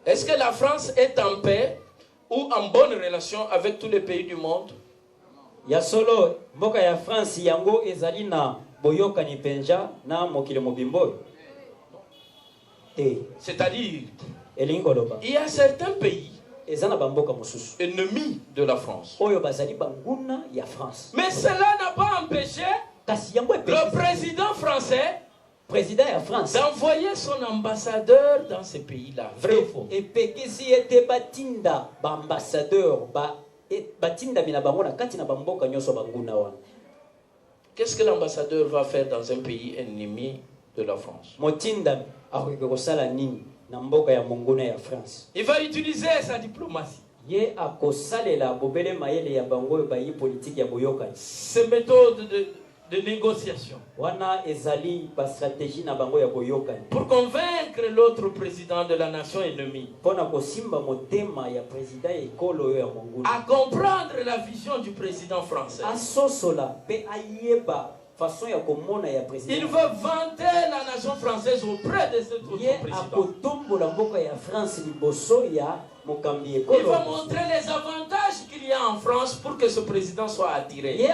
Est-ce que la France est en paix ou en bonne relation avec tous les pays du monde? C'est-à-dire, il y a certains pays ennemis de la France. Mais cela n'a pas empêché le président français d'envoyer son ambassadeur dans ces pays-là. Vrai ou faux? Qu'est-ce que l'ambassadeur va faire dans un pays ennemi de la France? Il va utiliser sa diplomatie. Ces méthodes de négociation pour convaincre l'autre président de la nation ennemie à comprendre la vision du président français Il veut vanter la nation française auprès de cet autre président. Il va montrer les avantages qu'il y a en France pour que ce président soit attiré. Et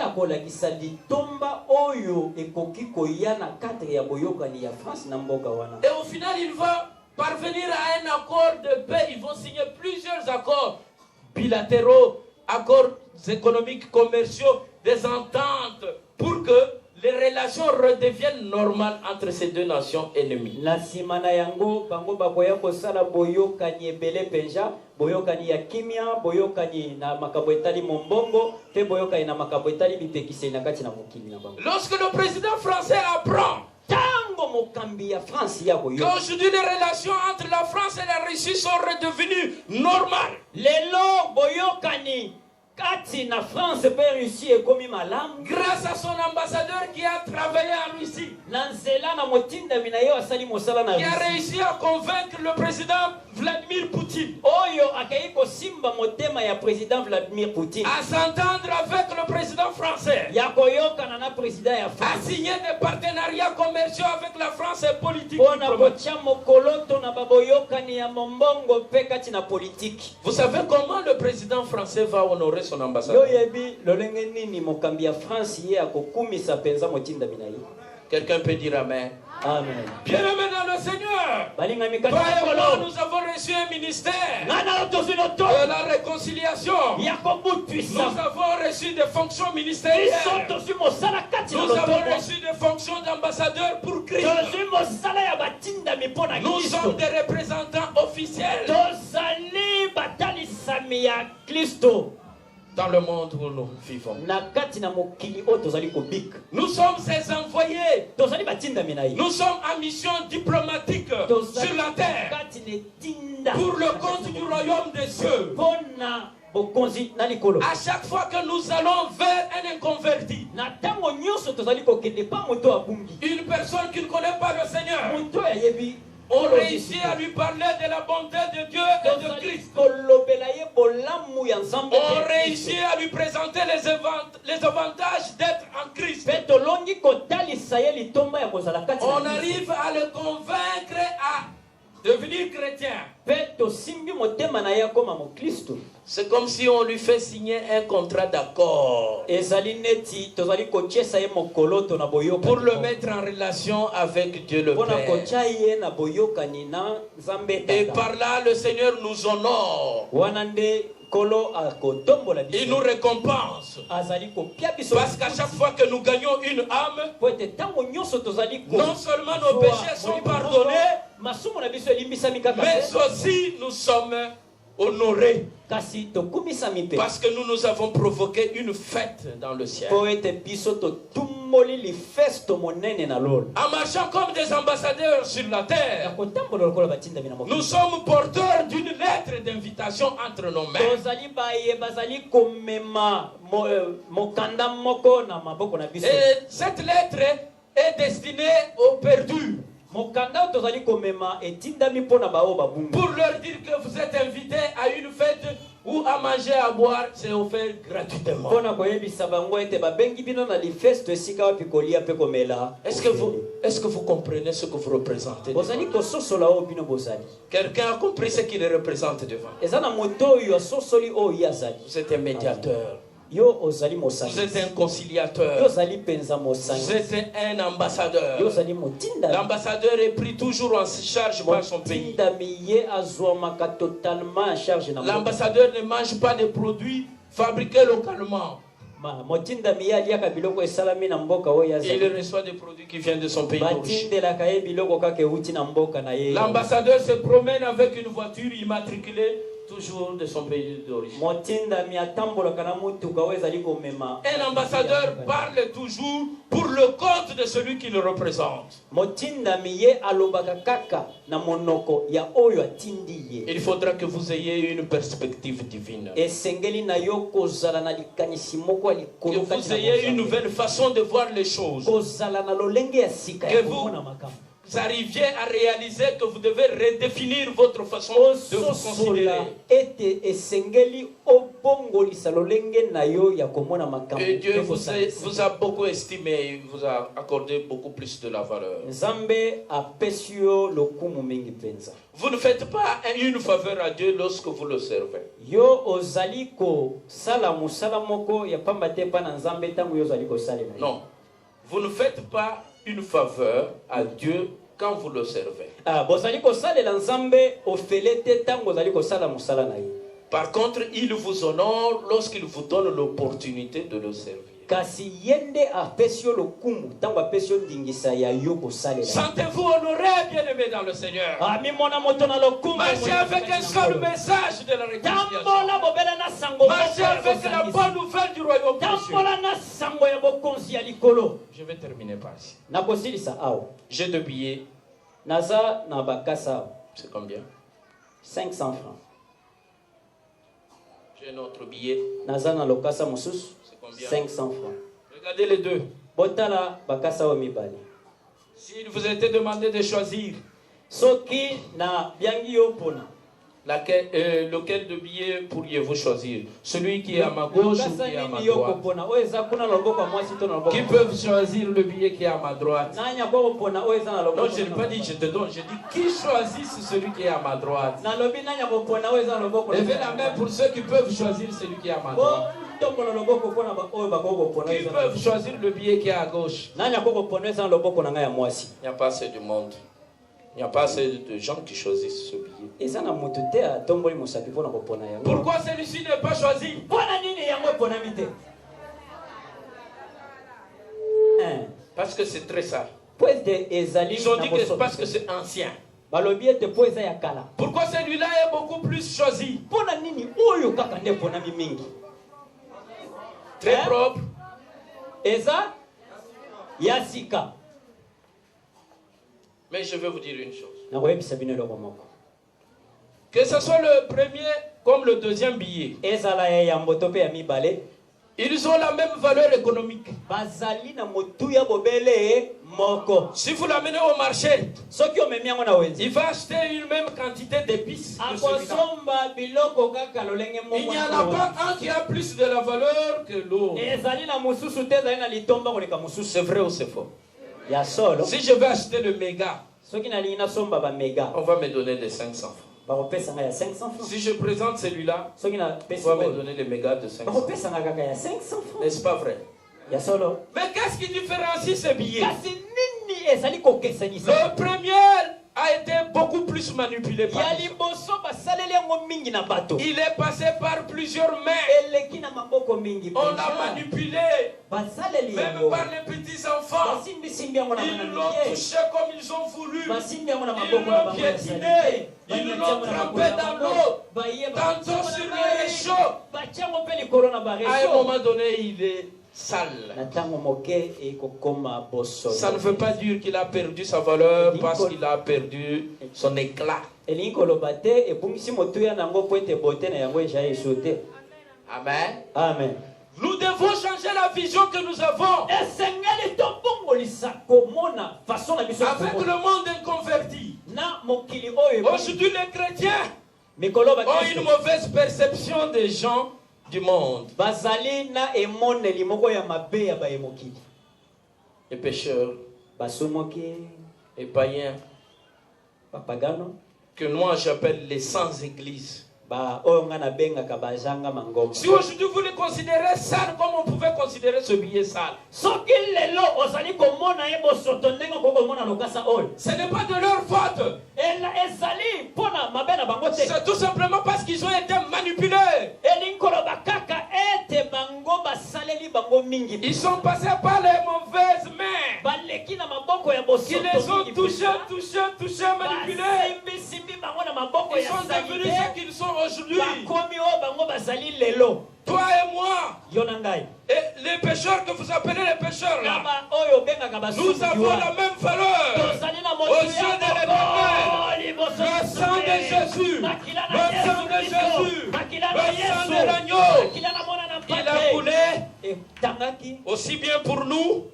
au final, il va parvenir à un accord de paix. Ils vont signer plusieurs accords bilatéraux, accords économiques, commerciaux, des ententes pour que les relations redeviennent normales entre ces deux nations ennemies. La simana yango bango bakoya kosala boyokani ebele penja boyokani ya kimia boyokani na makabo etali mombongo te boyokani na makabo etali bipekise na kati na mokili na bango. Lorsque le président français apprend qu'aujourd'hui les relations entre la France et la Russie sont redevenues normales, lelo boyokani kati na France pe Russie ekomi malamu grâce à son ambassadeur qui a travaillé en Russie, nanzela na motinda minayo asali mosala na qui a réussi à convaincre le président Vladimir Poutine oyo akayi kosimba motema ya président Vladimir Poutine à s'entendre avec le président français, ya koyokana na président ya France, à signer des partenariats commerciaux avec la France et politiques. Vous savez comment le président français va honorer son ambassadeur? Quelqu'un peut dire amen. Amen. Bien-aimés dans le Seigneur, toi et moi, nous avons reçu un ministère de la réconciliation. Nous avons reçu des fonctions ministérielles. Nous avons reçu des fonctions d'ambassadeurs pour Christ. Nous sommes des représentants officiels dans le monde où nous vivons. Nous sommes ses envoyés. Nous sommes en mission diplomatique sur la terre pour le compte du royaume des cieux. À chaque fois que nous allons vers un inconverti, une personne qui ne connaît pas le Seigneur, on réussit à lui parler de la bonté de Dieu et de Christ. On réussit à lui présenter les avantages d'être en Christ. On arrive à le convaincre à devenir chrétien. C'est comme si on lui fait signer un contrat d'accord pour le mettre en relation avec Dieu le Père. Et par là, le Seigneur nous honore. Il nous récompense. Parce qu'à chaque fois que nous gagnons une âme, non seulement nos péchés sont pardonnés, mais aussi nous sommes honorés. Parce que nous avons provoqué une fête dans le ciel. En marchant comme des ambassadeurs sur la terre, nous sommes porteurs d'une lettre d'invitation entre nos mains. Et cette lettre est destinée aux perdus. Pour leur dire que vous êtes invités à une fête où à manger, à boire, c'est offert gratuitement. Est-ce que vous comprenez ce que vous représentez? Quelqu'un a compris ce qu'il représente devant? Vous êtes un médiateur. Vous êtes un conciliateur. Vous êtes un ambassadeur. L'ambassadeur est pris toujours en charge par son pays. L'ambassadeur ne mange pas des produits fabriqués localement. Il reçoit des produits qui viennent de son pays d'origine. L'ambassadeur se promène avec une voiture immatriculée toujours de son pays d'origine. Un ambassadeur parle toujours pour le compte de celui qui le représente. Il faudra que vous ayez une perspective divine. Que vous ayez une nouvelle façon de voir les choses. arriviez à réaliser que vous devez redéfinir votre façon de vous considérer. Et Dieu vous a beaucoup estimé, vous a accordé beaucoup plus de la valeur. Vous ne faites pas une faveur à Dieu lorsque vous le servez. Non, vous ne faites pas une faveur à Dieu quand vous le servez. Par contre, il vous honore lorsqu'il vous donne l'opportunité de le servir. Sentez-vous honoré, bien-aimé dans le Seigneur. Marchez avec un seul message de la réconciliation. Marchez avec la bonne nouvelle du royaume de Dieu. Je vais terminer par ici. J'ai 2 billets. C'est combien? 500 francs. J'ai un autre billet. C'est combien? 500 francs. Regardez les 2. S'il vous était demandé de choisir lequel de billets pourriez-vous choisir? Celui qui est à ma gauche ou qui est à ma droite? Qui peuvent choisir le billet qui est à ma droite? Non, je n'ai pas dit je te donne, je dis qui choisit celui qui est à ma droite? Levez la main pour ceux qui peuvent choisir celui qui est à ma droite. Qui peuvent choisir le billet qui est à gauche? Il n'y a pas assez de monde. Il n'y a pas assez de gens qui choisissent ce billet. Pourquoi celui-ci n'est pas choisi? Parce que c'est très sale. Ils ont dit que c'est parce que c'est ancien. Pourquoi celui-là est beaucoup plus choisi? Très propre. Mais je vais vous dire une chose. Que ce soit le premier comme le deuxième billet, ils ont la même valeur économique. Si vous l'amenez au marché, il va acheter une même quantité d'épices. Il n'y en a pas un qui a plus de la valeur que l'autre. C'est vrai ou c'est faux? Si je vais acheter le méga, on va me donner des 500 francs. Si je présente celui-là, on va me donner les mégas de 500 francs. N'est-ce pas vrai? Mais qu'est-ce qui différencie ces billets? Le premier a été beaucoup plus manipulé par lui. Il est passé par plusieurs mains. On l'a manipulé. Même par les petits enfants. Ils l'ont touché comme ils ont voulu. Ils l'ont piétiné. Ils l'ont trempé dans l'eau. Tantôt sur les réchauds. À un moment donné, il est sale. Ça ne veut pas dire qu'il a perdu sa valeur parce qu'il a perdu son éclat. Amen. Amen. Nous devons changer la vision que nous avons avec le monde inconverti. Aujourd'hui, les chrétiens ont une mauvaise perception des gens du monde. Les pécheurs, les païens, que moi j'appelle les sans-église. Si aujourd'hui vous les considérez sales, comme on pouvait considérer ce billet sale, ce n'est pas de leur faute. C'est tout simplement parce qu'ils ont été manipulés. Ils sont passés par les mauvaises mains qui les ont touchés, manipulés. Ils sont devenus ce qu'ils sont aujourd'hui. Toi et moi, et les pécheurs que vous appelez les pécheurs là, nous avons la même valeur aux yeux de l'Éternel. Le sang de Jésus, le sang de Jésus, le sang de l'agneau, il a coulé aussi bien pour nous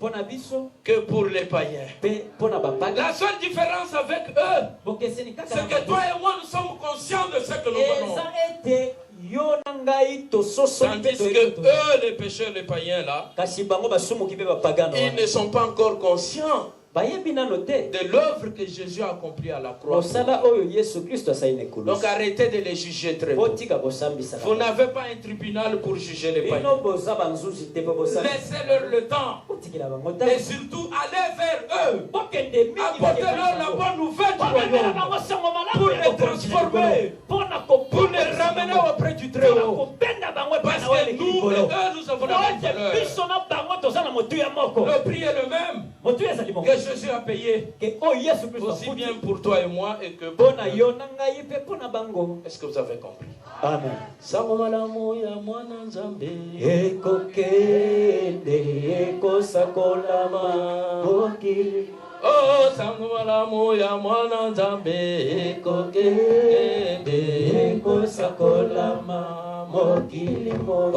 que pour les païens. La seule différence avec eux, c'est que toi et moi, nous sommes conscients de ce que nous venons. Tandis que eux, les pécheurs, les païens là, ils ne sont pas encore conscients de l'œuvre que Jésus a accomplie à la croix. Donc arrêtez de les juger très tôt. Vous n'avez pas un tribunal pour juger les païens. Laissez-leur le temps. Et surtout, allez vers eux. Apportez-leur la bonne nouvelle du royaume pour les transformer, pour les ramener auprès du Très-Haut. Parce que nous et eux, nous avons la même valeur. Le prix est le même que Jésus a payé, aussi bien pour toi et moi et que pour eux. Est-ce que vous avez compris? Amen. Oh, Samwalamu ya mwana Nzambe kokende kosakolama mokili mo.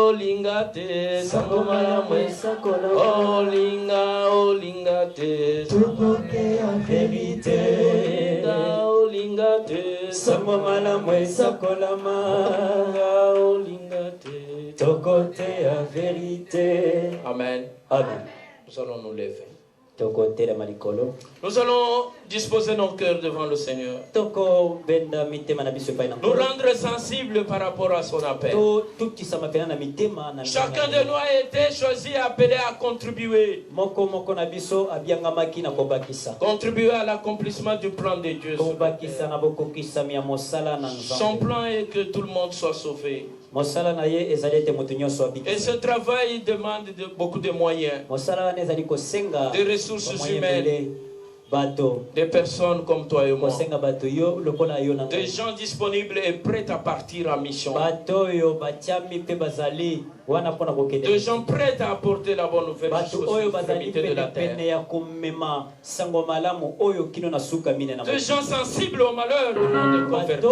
Olinga te Samwalamu esakolama. Olinga te tukokea verite. Olinga te Samwalamu esakolama. Olinga te tokotea verite. Amen. Amen. Nous allons nous lever. Nous allons disposer nos cœurs devant le Seigneur. Nous rendre sensibles par rapport à son appel. Chacun de nous a été choisi et appelé à contribuer. Contribuer à l'accomplissement du plan de Dieu. Son plan est que tout le monde soit sauvé. Et ce travail demande beaucoup de moyens, des ressources humaines, des personnes comme toi et moi, des gens disponibles et prêts à partir en mission, des gens prêts à apporter la bonne nouvelle jusqu'aux extrémités de la terre, des gens sensibles au malheur du monde converti.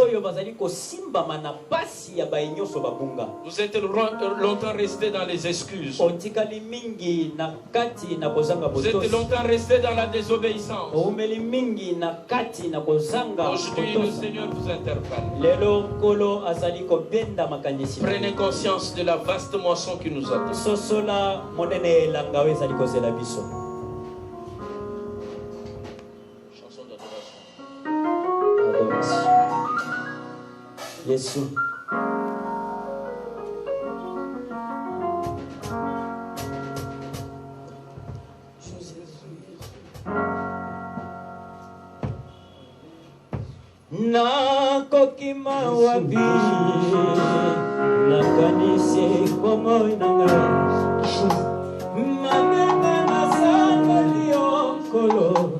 Vous êtes longtemps restés dans les excuses. Vous êtes longtemps restés dans la désobéissance. Aujourd'hui, le Seigneur vous interpelle. Prenez conscience de la vaste moisson qui nous attend. Chanson d'adoration. Yesu. Na kokima wapi na kanisi kwa moyo nanga manena na sanga liokolo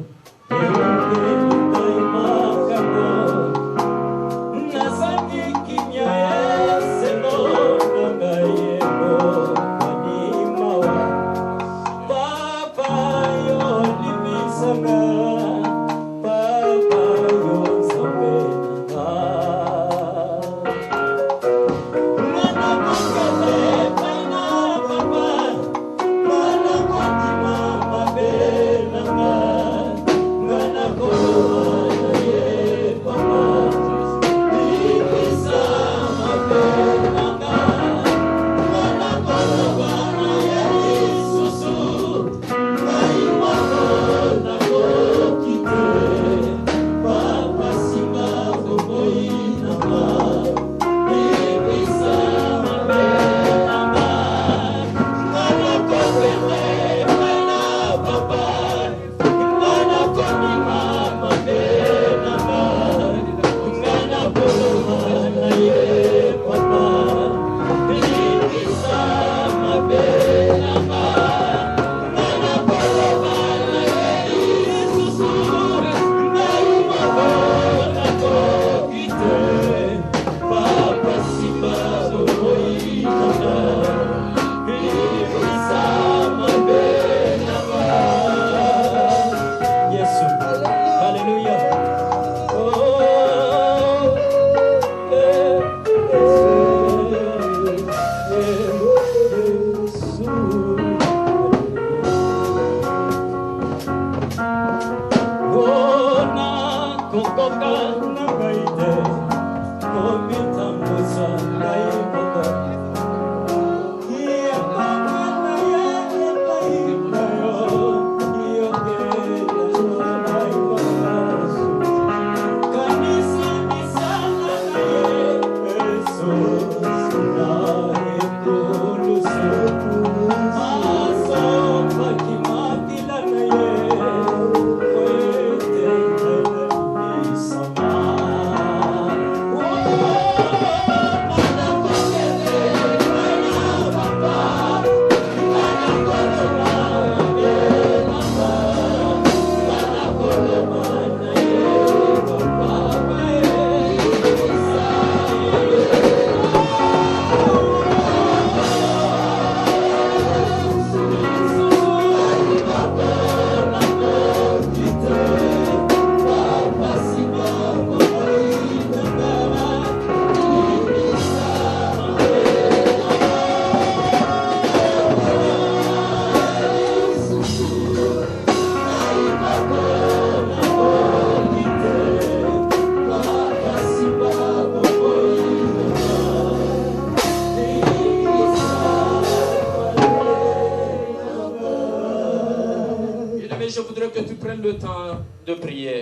le temps de prière.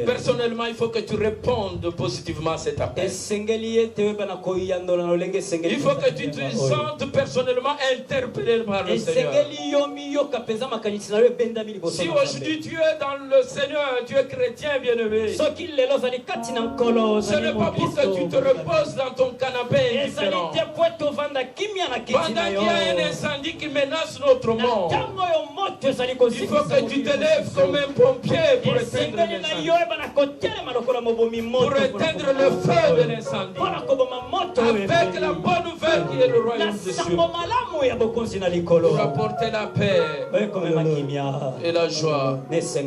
Personnellement, il faut que tu répondes positivement à cet appel. Il faut que tu te sentes personnellement interpellé par le Seigneur. Si aujourd'hui tu es dans le Seigneur, tu es chrétien bien-aimé, ce n'est pas pour que tu te reposes dans ton canapé indifférent. Pendant qu'il y a un incendie qui menace notre monde, il faut que tu te lèves comme un pompier pour éteindre l'incendie. Pour éteindre le feu de l'incendie. Avec la bonne nouvelle qui est le royaume des cieux. Pour apporter la paix et la joie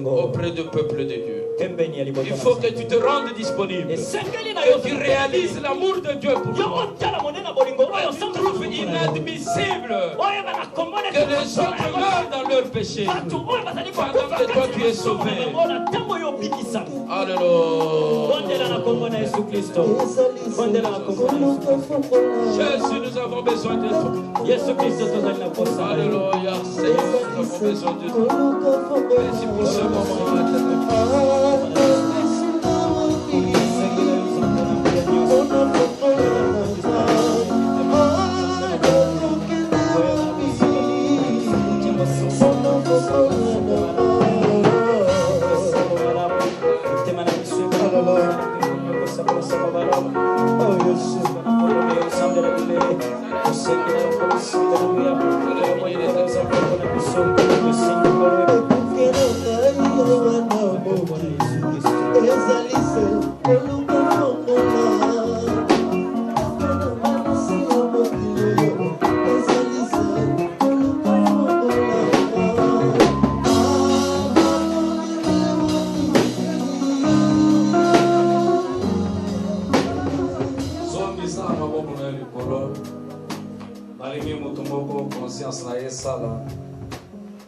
auprès du peuple de Dieu. Il faut que tu te rendes disponible. Que tu réalises l'amour de Dieu pour toi. Tu trouves inadmissible que les autres meurent dans leur péché pendant que toi tu es sauvé. Alléluia. Jésus, nous avons besoin de toi. Alléluia. Seigneur, nous avons besoin de toi. Merci pour ce moment.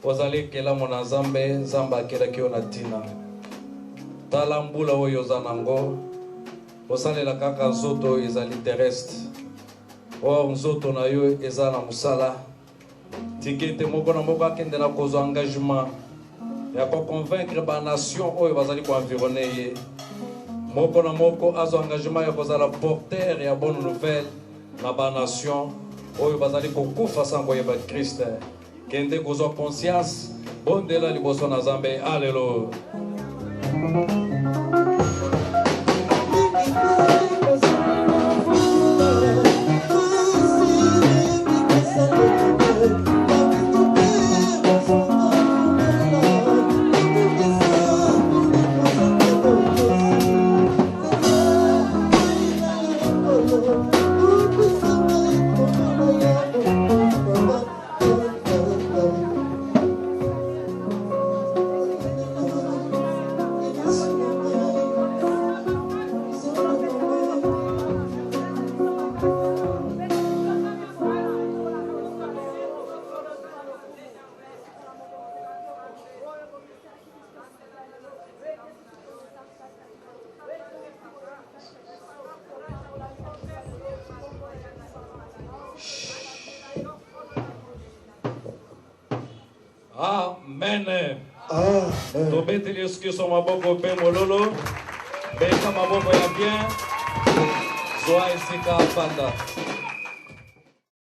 Ozali kela mona Nzambe akela ki ona tina tala mbula oyo oza nango osalela kaka nzoto ezali terrestre or nzoto na yo eza na mosala tikete moko na moko akendela kozwa engagement ya koconvaincre banation oyo bazali koenvironne ye moko na moko azwa engagement ya kozala porteur ya bonne nouvelle na banation oyo bazali kokufa sango yeba Christ kende kozwa conscience bondela liboso na Nzambe. Alléluia. Amen. Tobeteli eskiso maboko pe mololo. Beka maboko ya bien. Zoa esika panda.